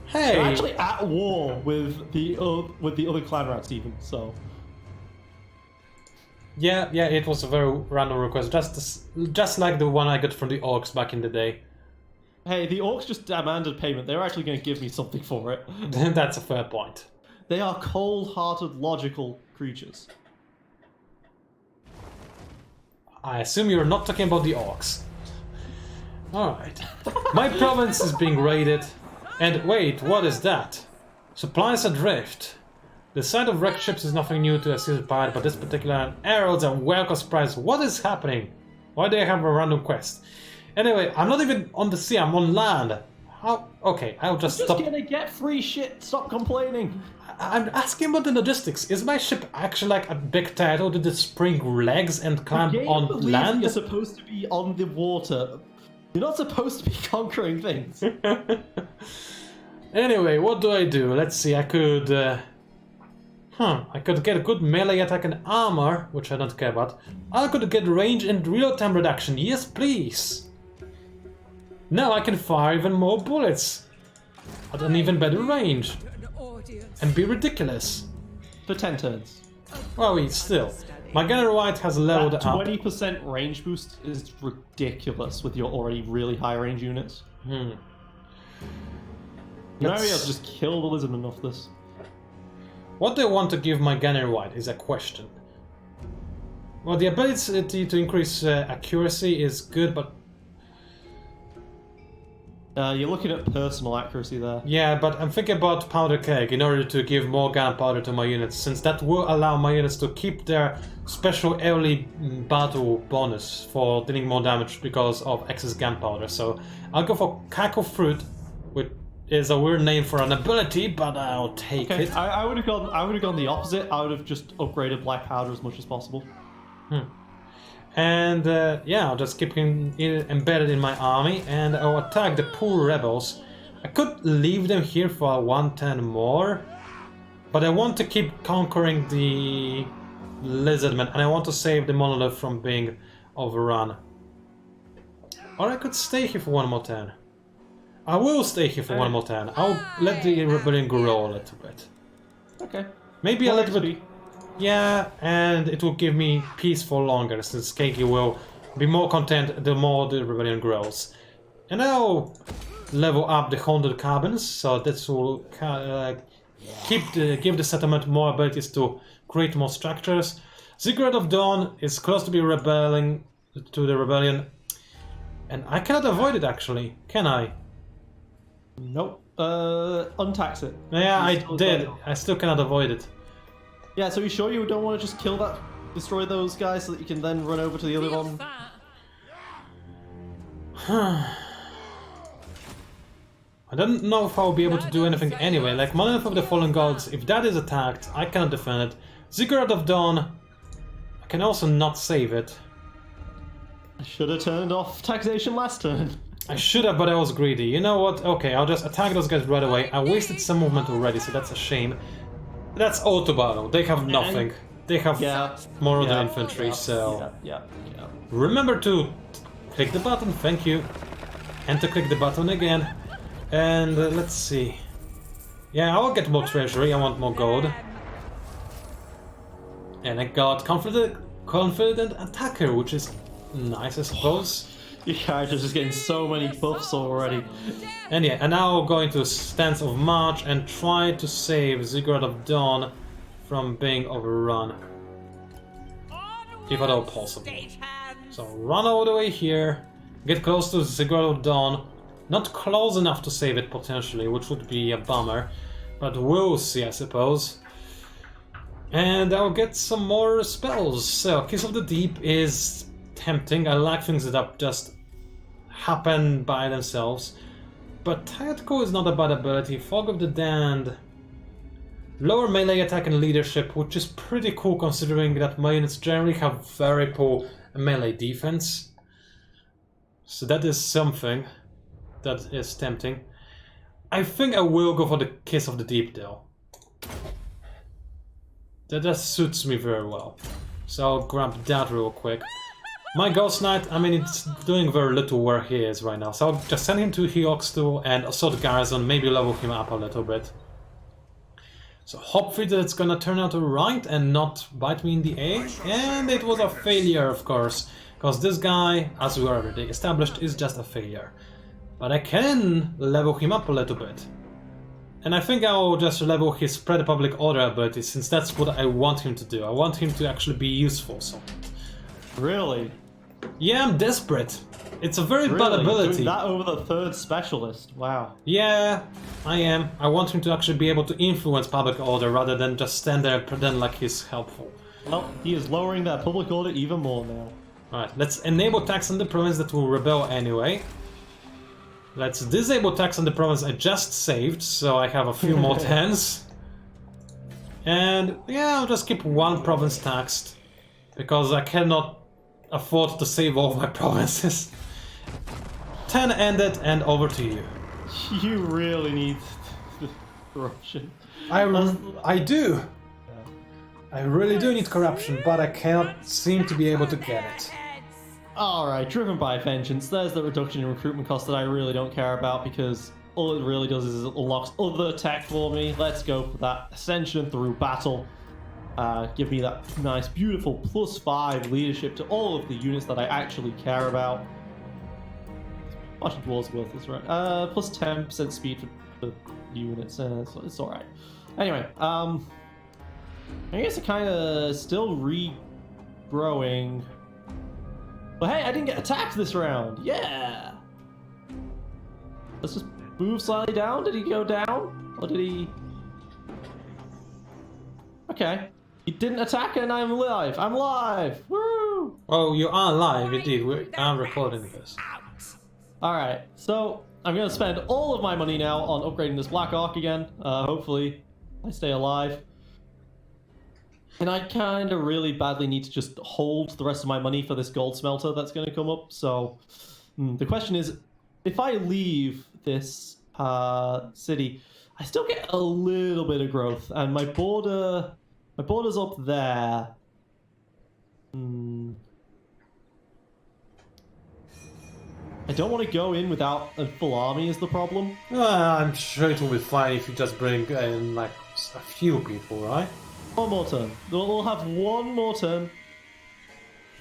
Hey! You're actually at war with the other clan rats even, so... Yeah, it was a very random request, just like the one I got from the orcs back in the day. Hey, the orcs just demanded payment. They're actually going to give me something for it. That's a fair point. They are cold-hearted, logical creatures. I assume you're not talking about the orcs. Alright. My province is being raided. And wait, what is that? Supplies adrift. The sight of wrecked ships is nothing new to a seasoned pirate, but this particular arrows and welcome surprise. What is happening? Why do I have a random quest? Anyway, I'm not even on the sea, I'm on land. How? Okay, I'll just stop. Just gonna get free shit, stop complaining. I'm asking about the logistics. Is my ship actually like a big turtle? Did it spring legs and climb on land? You're supposed to be on the water. You're not supposed to be conquering things. Anyway, what do? Let's see, I could... I could get a good melee attack and armor, which I don't care about. I could get range and real-time reduction. Yes, please. Now I can fire even more bullets. At an even better range. And be ridiculous. For 10 turns. Well, still. My gunner white has leveled That up. 20% range boost is ridiculous with your already really high range units. You might be able to just kill the lizardmen off this. What they want to give my gunner white is a question. Well, the ability to increase accuracy is good, but... You're looking at personal accuracy there. Yeah, but I'm thinking about powder keg in order to give more gunpowder to my units, since that will allow my units to keep their special early battle bonus for dealing more damage because of excess gunpowder. So I'll go for Cackle Fruit, which is a weird name for an ability, but I'll take it. I would have gone the opposite. I would have just upgraded black powder as much as possible. And yeah, I'll just keep him embedded in my army, and I'll attack the poor rebels. I could leave them here for 1 turn more, but I want to keep conquering the lizardmen, and I want to save the monolith from being overrun. Or I could stay here for 1 more turn. I will stay here for 1 more turn. I'll let the rebellion grow a little bit. Okay. Maybe a little bit. Yeah, and it will give me peace for longer, since Keiki will be more content the more the rebellion grows. And I'll level up the haunted cabins, so this will give the settlement more abilities to create more structures. Ziggurat of Dawn is close to be rebelling to the rebellion, and I cannot avoid it actually, can I? Nope. Untax it. Yeah, I did. I still cannot avoid it. Yeah, so you sure you don't want to just kill that, destroy those guys so that you can then run over to the other one? I don't know if I'll be able to do anything anyway. Like Monolith of the Fallen Gods, if that is attacked, I cannot defend it. Ziggurat of Dawn, I can also not save it. I should have turned off taxation last turn. I should have, but I was greedy. You know what? Okay, I'll just attack those guys right away. I wasted some movement already, so that's a shame. That's auto battle. They have nothing. They have more of the infantry, so... Yeah. Remember to click the button, thank you. And to click the button again. And let's see. Yeah, I'll get more treasury, I want more gold. And I got confident attacker, which is nice, I suppose. Your character's just getting so many buffs already. And yeah, and now go into Stance of March and try to save Ziggurat of Dawn from being overrun, if at all possible. So run all the way here, get close to the Ziggurat of Dawn, not close enough to save it potentially, which would be a bummer, but we'll see, I suppose. And I'll get some more spells. So Kiss of the Deep is tempting. I like things that just happen by themselves. But Tactical is not a bad ability. Fog of the Damned. Lower melee attack and leadership, which is pretty cool considering that my units generally have very poor melee defense. So that is something that is tempting. I think I will go for the Kiss of the Deep though. That just suits me very well. So I'll grab that real quick. My Ghost Knight, I mean, it's doing very little where he is right now. So I'll just send him to Heoxtu and Assault Garrison, maybe level him up a little bit. So hopefully that it's gonna turn out right and not bite me in the egg. And it was a failure, of course. Because this guy, as we already established, is just a failure. But I can level him up a little bit. And I think I'll just level his Spread Public Order ability, since that's what I want him to do. I want him to actually be useful. So. Really? Yeah, I'm desperate. It's a very bad ability. Doing that over the 3rd specialist. Wow. Yeah, I am. I want him to actually be able to influence public order rather than just stand there and pretend like he's helpful. Well, he is lowering that public order even more now. Alright, let's enable tax on the province that will rebel anyway. Let's disable tax on the province I just saved, so I have a few more 10s. And yeah, I'll just keep one province taxed, because I cannot afford to save all of my provinces. 10 ended, and over to you. You really need corruption. I do. I really do need corruption, but I cannot seem to be able to get it. Alright, driven by vengeance. There's the reduction in recruitment cost that I really don't care about because all it really does is it unlocks other tech for me. Let's go for that Ascension through battle. Give me that nice, beautiful +5 leadership to all of the units that I actually care about. Marching towards worthless, right? Plus 10% speed for the units, so it's alright. Anyway, I guess it kind of still regrowing. But hey, I didn't get attacked this round. Yeah. Let's just move slightly down. Did he go down? Or did he... Okay. He didn't attack and I'm alive. I'm alive. Woo! Oh, you are live indeed. I'm recording this. Alright, so I'm going to spend all of my money now on upgrading this Black Ark again. Hopefully I stay alive. And I kind of really badly need to just hold the rest of my money for this gold smelter that's going to come up. So the question is, if I leave this city, I still get a little bit of growth. And my border's up there. I don't want to go in without a full army is the problem. I'm sure it will be fine if you just bring in like a few people, right? One more turn. We'll have one more turn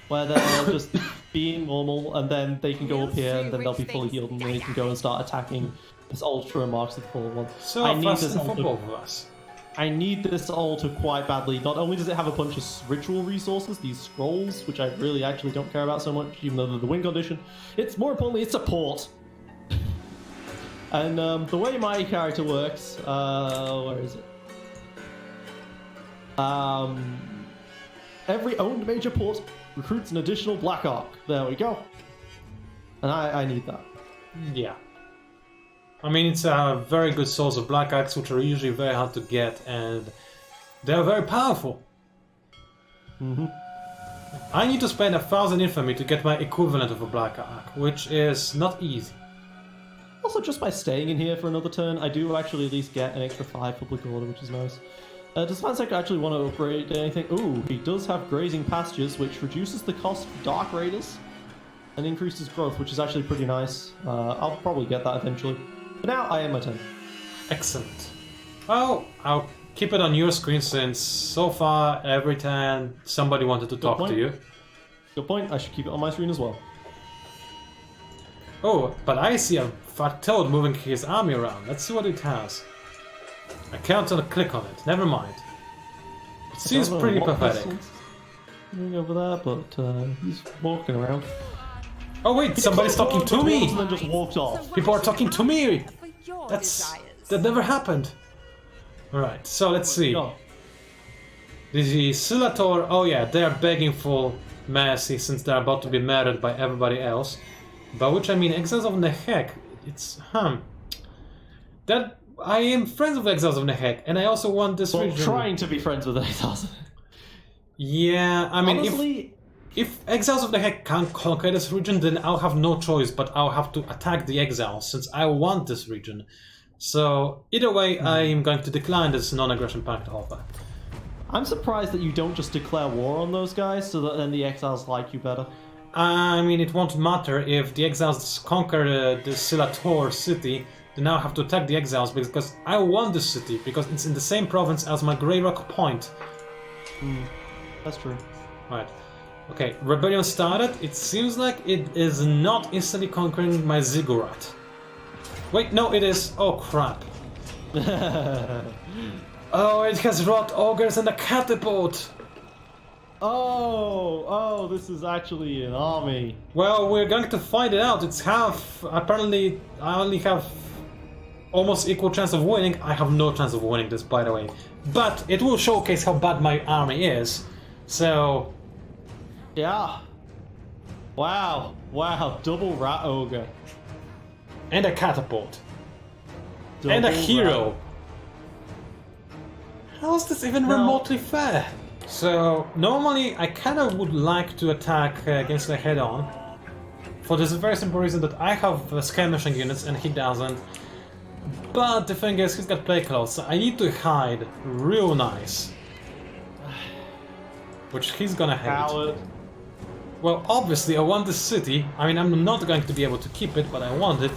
where they're just being normal, and then they can go up here, and then they'll be fully healed, and then they can go and start attacking this ultra and marks the full one. So I need this for both of us. I need this altar quite badly. Not only does it have a bunch of ritual resources, these scrolls, which I really actually don't care about so much, even though they're the win condition. It's more importantly, it's a port. And the way my character works, where is it? Every owned major port recruits an additional Black Ark. There we go. And I need that. Yeah. I mean, it's a very good source of Black Arks, which are usually very hard to get, and they're very powerful. I need to spend 1,000 infamy to get my equivalent of a Black Ark, which is not easy. Also, just by staying in here for another turn, I do actually at least get an extra 5 public order, which is nice. Does Fansec actually want to upgrade anything? Ooh, he does have grazing pastures, which reduces the cost for Dark Raiders and increases growth, which is actually pretty nice. I'll probably get that eventually. But now I am my turn. Excellent. Well, I'll keep it on your screen since so far every time somebody wanted to talk to you. Good point. I should keep it on my screen as well. Oh, but I see a fat toad moving his army around. Let's see what it has. I can't click on it. Never mind. Seems pretty pathetic. Moving over there, but he's walking around. Oh wait, somebody's talking to me! And then just walked off. People are talking to me! For your That desires. never happened. Alright, so let's see. Oh, The Silator, oh yeah, they're begging for mercy since they're about to be murdered by everybody else. By which I mean Exiles of Nehek. It's, that I am friends with Exiles of Nehek, and I also want this well, region. trying to be friends with Exiles. Yeah, I mean, Honestly, if Exiles of Nehek can't conquer this region, then I'll have no choice, but I'll have to attack the Exiles, since I want this region. So, either way, I am going to decline this non-aggression pact offer. I'm surprised that you don't just declare war on those guys so that then the Exiles like you better. I mean, it won't matter if the Exiles conquer the Silator city, then I'll have to attack the Exiles because I want this city, because it's in the same province as my Grey Rock Point. That's true. Right. Okay, rebellion started. It seems like it is not instantly conquering my Ziggurat. Wait, no, it is. Oh, crap. Oh, it has Rot Ogres and a Catapult! Oh, this is actually an army. Well, we're going to find it out. It's half. Apparently, I only have almost equal chance of winning. I have no chance of winning this, by the way. But it will showcase how bad my army is. So... Yeah. Wow, double Rat Ogre. And a Catapult. Double And a hero. Rat. How is this even No. remotely fair? So, normally I kind of would like to attack against the head-on. For this very simple reason that I have skirmishing units and he doesn't. But the thing is, he's got play clothes, so I need to hide real nice. Which he's gonna hate. Coward. Well, obviously I want this city. I mean, I'm not going to be able to keep it, but I want it.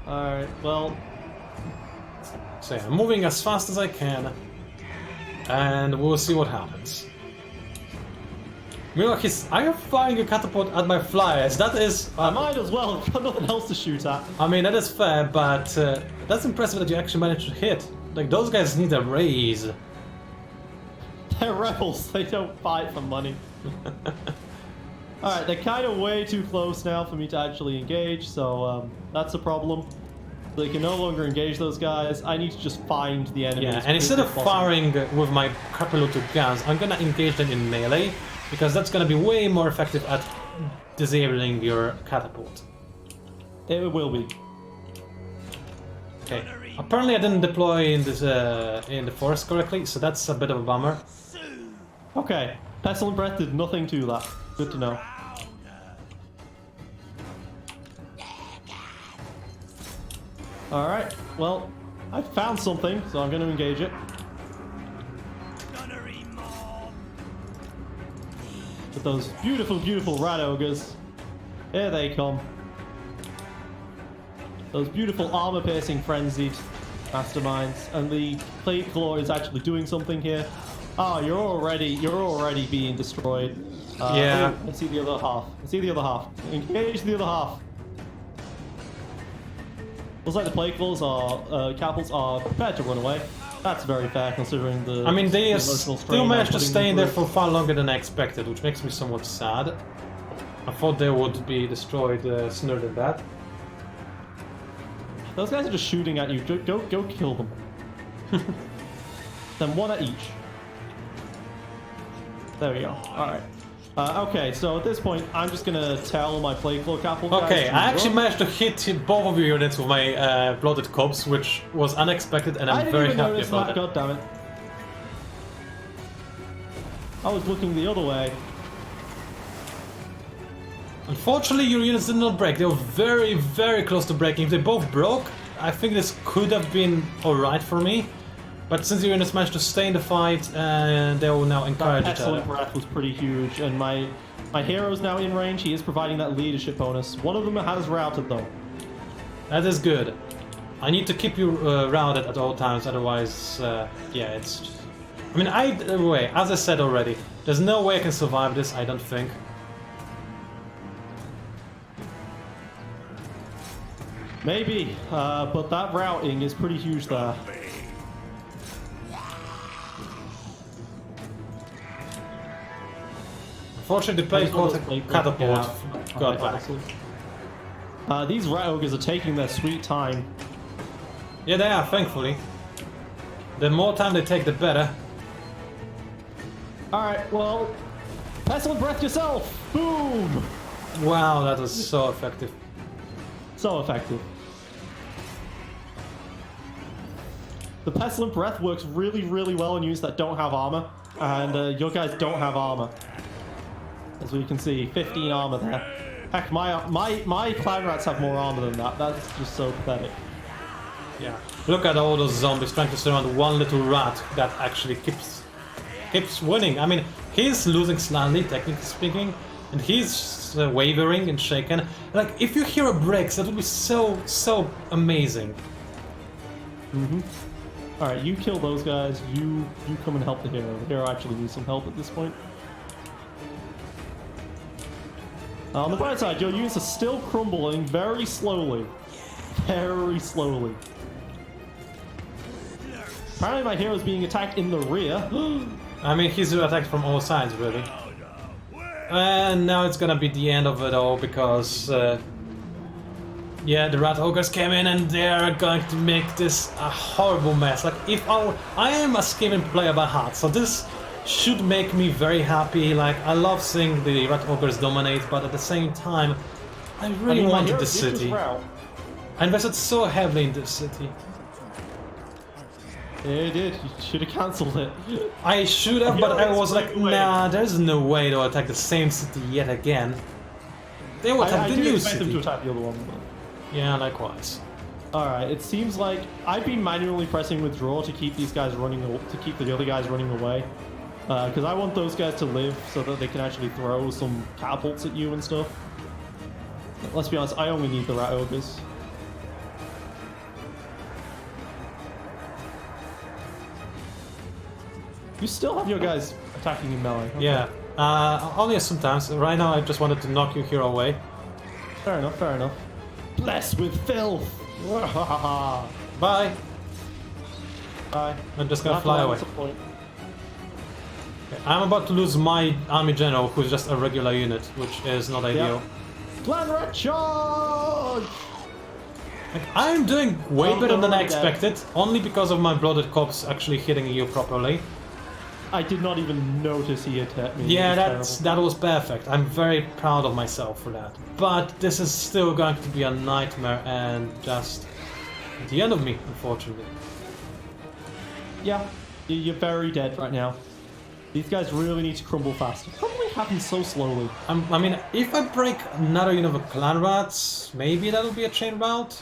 Alright, well, So yeah, I'm moving as fast as I can. And we'll see what happens. Meanwhile, I am firing a catapult at my flyers. That is... I might as well. I've got nothing else to shoot at. I mean, that is fair, but that's impressive that you actually managed to hit. Like, those guys need a raise. They're rebels. They don't fight for money. Alright, they're kind of way too close now for me to actually engage, so that's a problem. They can no longer engage those guys. I need to just find the enemy. Yeah, and instead of firing with my crappy-loaded guns, I'm gonna engage them in melee, because that's gonna be way more effective at disabling your catapult. It will be. Okay. Apparently I didn't deploy in this in the forest correctly, so that's a bit of a bummer. Okay. Pestilent Breath did nothing to that. Good to know. Alright, well, I found something, so I'm going to engage it. With those beautiful, beautiful rat ogres. Here they come. Those beautiful armor-piercing frenzied masterminds. And the Plate Claw is actually doing something here. Oh, you're already being destroyed. Yeah. I see the other half. I see the other half. Engage the other half. Looks like the Plague Claws are, catapults are prepared to run away. That's very fair considering the... I mean, they emotional still strain managed to they're stay in there putting for far longer than I expected, which makes me somewhat sad. I thought they would be destroyed sooner than that. through. Those guys are just shooting at you. Go kill them. Then one at each. There we go. Alright. Okay, so at this point, I'm just gonna tell my Plague Claw catapult guys Okay, to I actually run. managed to hit both of your units with my bloated corpse, which was unexpected, and I I'm didn't very even happy notice about that, it. goddammit. I was looking the other way. Unfortunately, your units did not break. They were very, very close to breaking. If they both broke, I think this could have been alright for me. But since your units managed to stay in the fight, they will now encourage each other. Excellent breath was pretty huge, and my hero's now in range. He is providing that leadership bonus. One of them has routed though. That is good. I need to keep you routed at all times, otherwise, yeah, it's... I mean, either way, as I said already, there's no way I can survive this, I don't think. Maybe, but that routing is pretty huge there. Fortunately, the plate called catapult got back. These rat ogres are taking their sweet time. Yeah, they are, thankfully. The more time they take, the better. Alright, well, pestilent breath yourself! Boom! Wow, that was so effective. So effective. The pestilent breath works really, really well on units that don't have armor, and your guys don't have armor. As we can see, 15 armor there. Heck, my clan rats have more armor than that. That's just so pathetic. Yeah. Look at all those zombies trying to surround one little rat that actually keeps winning. I mean, he's losing slightly, technically speaking, and he's wavering and shaken. Like, if your hero breaks, that would be so amazing. Mm-hmm. Alright, you kill those guys, you come and help the hero. The hero actually needs some help at this point. On the bright side, your units are still crumbling very slowly. Very slowly. Apparently my hero's being attacked in the rear. I mean, he's attacked from all sides, really. And now it's gonna be the end of it all, because... yeah, the rat ogres came in and they're going to make this a horrible mess. Like, if I am a Skaven player by heart, so this should make me very happy. Like, I love seeing the rat ogres dominate, but at the same time, I really wanted this city. I invested so heavily in this city. Yeah, you did. You should have cancelled it. I should have, but I was like, nah, there's no way to attack the same city yet again. They will attack the new city. Them to attack the other one. But... yeah, likewise. Alright, it seems like I've been manually pressing withdraw to keep these guys running, to keep the other guys running away. Because I want those guys to live so that they can actually throw some catapults at you and stuff. Let's be honest, I only need the rat ogres. You still have your guys attacking in melee. Okay. Yeah, only sometimes. Right now I just wanted to knock your hero away. Fair enough, fair enough. Blessed with filth! Bye! Bye. I'm just gonna fly away. Okay, I'm about to lose my army general, who's just a regular unit, which is not ideal. Clan rat charge! Like, I'm doing way better than I expected, only because of my blooded corpse actually hitting you properly. I did not even notice he had hit me. Yeah, that was perfect. I'm very proud of myself for that. But this is still going to be a nightmare and just the end of me, unfortunately. Yeah, you're very dead right now. These guys really need to crumble faster. It probably happens so slowly. I mean, if I break another unit of clan rats, maybe that'll be a chain route?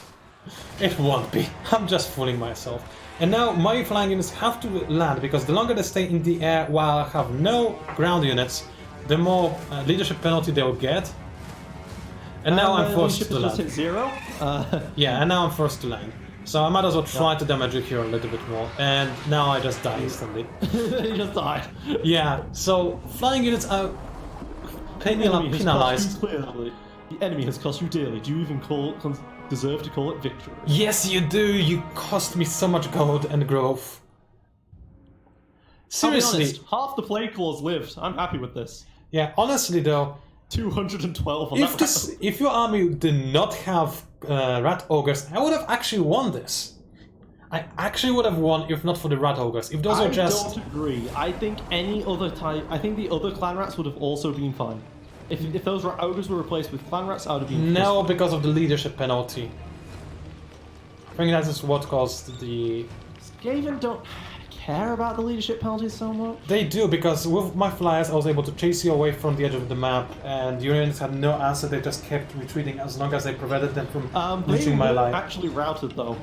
It won't be. I'm just fooling myself. And now my flying units have to land, because the longer they stay in the air while I have no ground units, the more leadership penalty they'll get. And now I'm forced to land. Just hit 0? Yeah, and now I'm forced to land. So I might as well try to damage you here a little bit more. And now I just die instantly. You just died. Yeah, so flying units are penalized. The enemy has cost you dearly. Do you even deserve to call it victory? Yes, you do. You cost me so much gold and growth. Seriously. Honest, half the plague claws lived. I'm happy with this. Yeah, honestly though. 212 on that. If your army did not have rat ogres, I would have actually won this. I actually would have won if not for the rat ogres. If those are just... I don't agree. I think any other type... I think the other clan rats would have also been fine. If those rat ogres were replaced with clan rats, I would have been... No, because of the leadership penalty. I think that is what caused the... Skaven don't care about the leadership penalties so much. They do, because with my flyers I was able to chase you away from the edge of the map, and your units had no answer. They just kept retreating as long as I prevented them from losing my life. Actually routed though.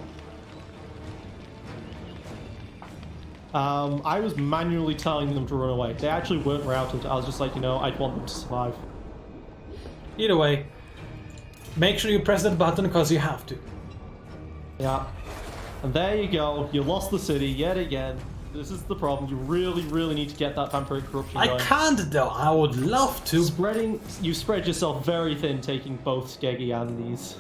I was manually telling them to run away. They actually weren't routed. I was just like, you know, I'd want them to survive. Either way, make sure you press that button because you have to. Yeah. And there you go. You lost the city yet again. This is the problem. You really, really need to get that vampiric corruption going. I can't though. I would love to. You spread yourself very thin taking both Skeggy and these.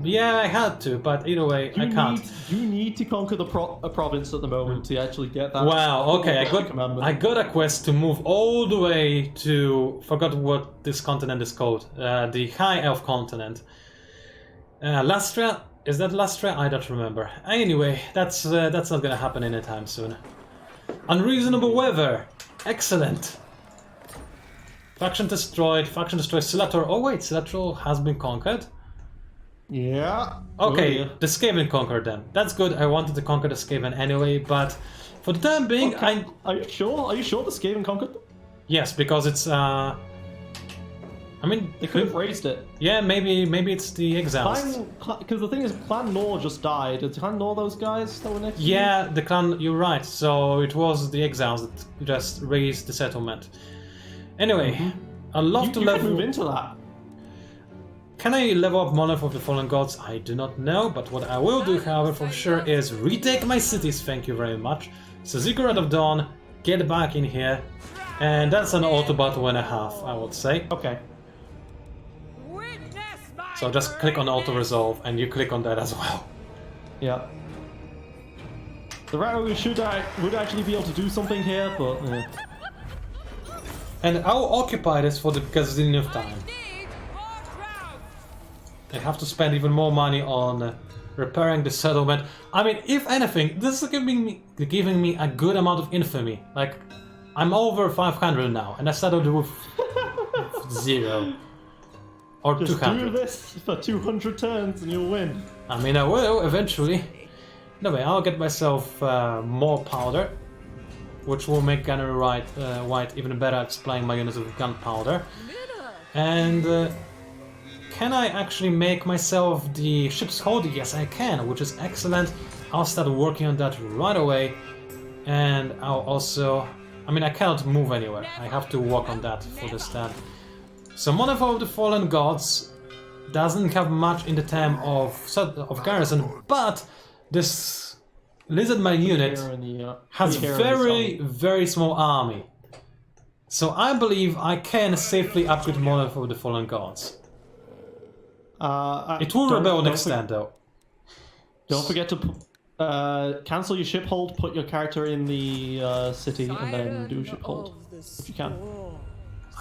Yeah, I had to, but either way, I can't. You need to conquer a province at the moment to actually get that. Wow, okay, commandment. I got a quest to move all the way to... Forgot what this continent is called. The High Elf continent. Lastria? Is that Lastria? I don't remember. Anyway, that's not gonna happen anytime soon. Unreasonable weather! Excellent! Faction destroyed. Faction destroyed. Silator. Oh wait, Silator has been conquered. Yeah. Okay, Oh, the Skaven conquered them. That's good. I wanted to conquer the Skaven anyway, but for the time being, okay. Are you sure? Are you sure the Skaven conquered them? Yes, because it's I mean, They could have raised it. Yeah, maybe it's the exiles. Because the thing is, Clan Nor just died. Did Clan Nor those guys that were next to you? Yeah, the clan. You're right. So it was the exiles that just raised the settlement. Anyway, I'd love to you level. can move into that. Can I level up Monarch of the Fallen Gods? I do not know, but what I will do, however, for sure, is retake my cities. Thank you very much. So Ziggurat of Dawn, get back in here, and that's an auto battle and a half, I would say. Okay. So just click on auto resolve, and you click on that as well. Yeah. The rivalry would actually be able to do something here, but. And I'll occupy this for the gazillion time. I have to spend even more money on repairing the settlement. I mean, if anything, this is giving me a good amount of infamy. Like, I'm over 500 now, and I settled with 0. Or Just 200. do this for 200 turns and you'll win. I mean, I will, eventually. Anyway, I'll get myself more powder, which will make Gunnery White even better at supplying my units with gunpowder. And can I actually make myself the ship's holder? Yes, I can, which is excellent. I'll start working on that right away. And I'll also... I mean, I cannot move anywhere. I have to work on that for this time. So Monarch of the Fallen Gods doesn't have much in the term of garrison, but this Lizardman unit has very small army. So I believe I can safely upgrade Monarch of the Fallen Gods. It will rebel next time, though. Don't forget to cancel your ship hold, put your character in the city, and then do a ship hold, if you can.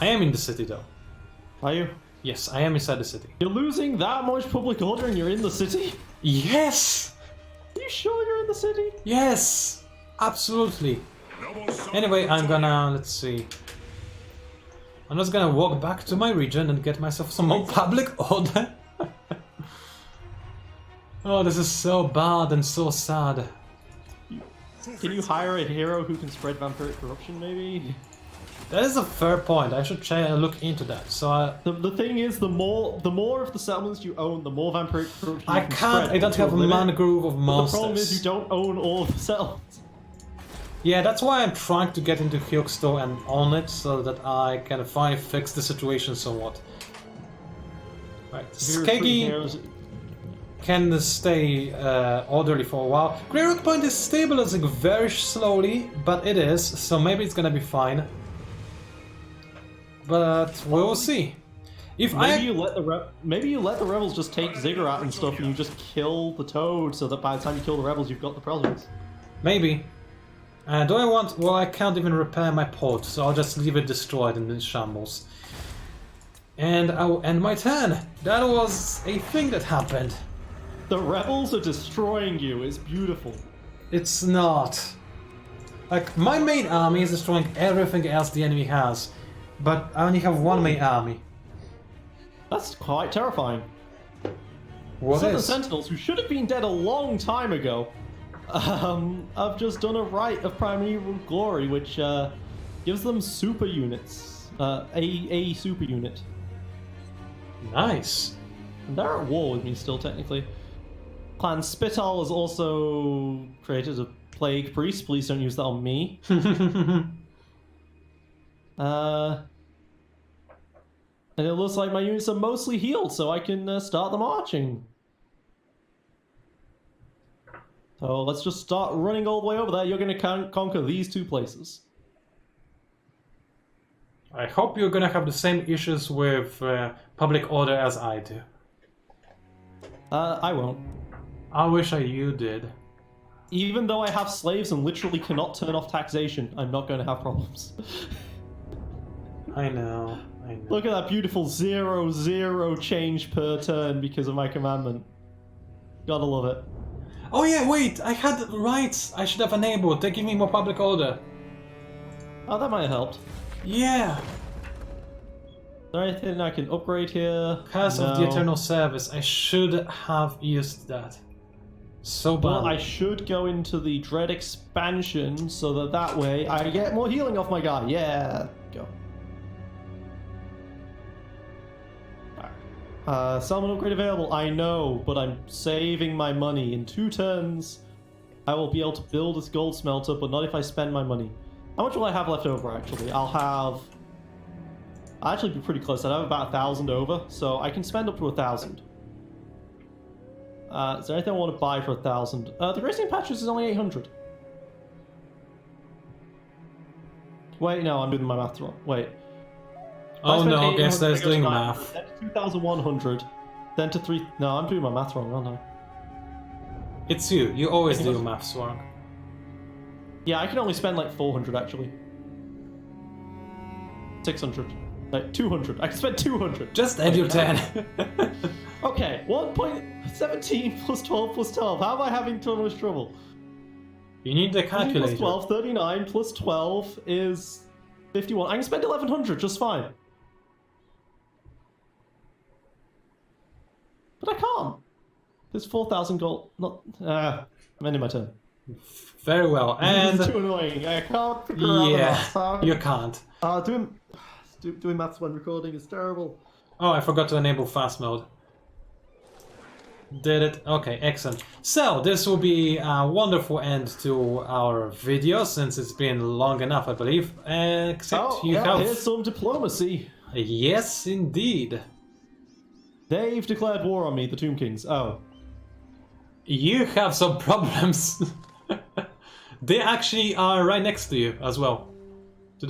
I am in the city, though. Are you? Yes, I am inside the city. You're losing that much public order and you're in the city? Yes! Are you sure you're in the city? Yes! Absolutely. Anyway, I'm gonna... let's see. I'm just gonna walk back to my region and get myself some more public order. Oh, this is so bad and so sad. Can you hire a hero who can spread vampiric corruption, maybe? That is a fair point. I should try and look into that. So the thing is, the more of the settlements you own, the more vampiric corruption I you can can't. spread I don't have a man groove of monsters. The problem is you don't own all of the settlements. Yeah, that's why I'm trying to get into Hyoksto and own it, so that I can finally fix the situation somewhat. Right, Skeggy can stay orderly for a while. Grey Rock Point is stabilizing very slowly, but it is, so maybe it's gonna be fine. But we'll see. If maybe you let the rebels just take Ziggurat and stuff, and you just kill the Toad, so that by the time you kill the rebels, you've got the province. Maybe. Do I want... well, I can't even repair my port, so I'll just leave it destroyed in the shambles. And I'll end my turn. That was a thing that happened. The rebels are destroying you. It's beautiful. It's not. Like, my main army is destroying everything else the enemy has. But I only have one main army. That's quite terrifying. What Some of the is? Sentinels, who should have been dead a long time ago, have just done a rite of primeval glory, which gives them super units. A super unit. Nice. And they're at war with me still, technically. Clan Spittal has also created a plague priest. Please don't use that on me. And it looks like my units are mostly healed, so I can start the marching. So let's just start running all the way over there. You're going to conquer these two places. I hope you're gonna have the same issues with public order as I do. I won't. I wish you did. Even though I have slaves and literally cannot turn off taxation, I'm not going to have problems. I know. Look at that beautiful 0-0 change per turn because of my commandment. Gotta love it. Oh yeah, wait! I had rights! I should have enabled. They give me more public order. Oh, that might have helped. Yeah! Is there anything I can upgrade here? Curse of the Eternal Service. I should have used that. So bad. Well, I should go into the Dread expansion so that way I get more healing off my guy. Yeah, go. Salmon upgrade available. I know, but I'm saving my money. In 2 turns, I will be able to build this gold smelter, but not if I spend my money. How much will I have left over, actually? I'll actually be pretty close. I'd have about 1,000 over, so I can spend up to 1,000. Is there anything I want to buy for 1,000? The Racing Patches is only 800. Wait, no, I'm doing my math wrong. Wait. Oh no, I guess that's doing math. Then to 2,100. Then to 3... No, I'm doing my math wrong, aren't I? It's you. You always do maths wrong. Yeah, I can only spend like 400 actually. 600. Like 200. I can spend 200. Just add your 10. Okay, 1.17 plus 12 plus 12. How am I having so much trouble? You need the 13 calculator. plus 12, 39 plus 12 is 51. I can spend 1,100 just fine. But I can't. There's 4,000 gold. Not. I'm ending my turn. Very well, and This is too annoying. I can't figure out yeah, you can't. Doing maths when recording is terrible. Oh, I forgot to enable fast mode. Did it? Okay, excellent. So this will be a wonderful end to our video, since it's been long enough, I believe. Except you have. Here's some diplomacy. Yes, indeed. They've declared war on me, the Tomb Kings. Oh. You have some problems. They actually are right next to you as well.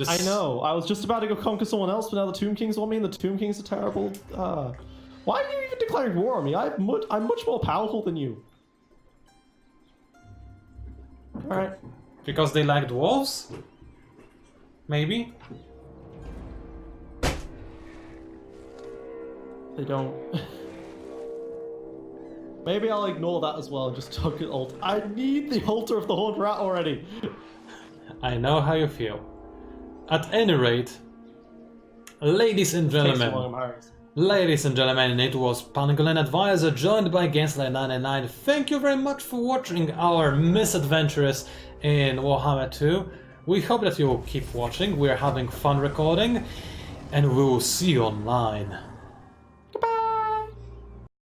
I know. I was just about to go conquer someone else, but now the Tomb Kings want me, and the Tomb Kings are terrible. Why are you even declaring war on me? I'm much more powerful than you. Alright. Because they like dwarves? Maybe? They don't. Maybe I'll ignore that as well and just talk it alt. I need the altar of the Horned Rat already. I know how you feel. At any rate, ladies and gentlemen, it was Pangolin Advisor joined by Gensler99. Thank you very much for watching our misadventures in Warhammer 2. We hope that you will keep watching. We're having fun recording, and we will see you online.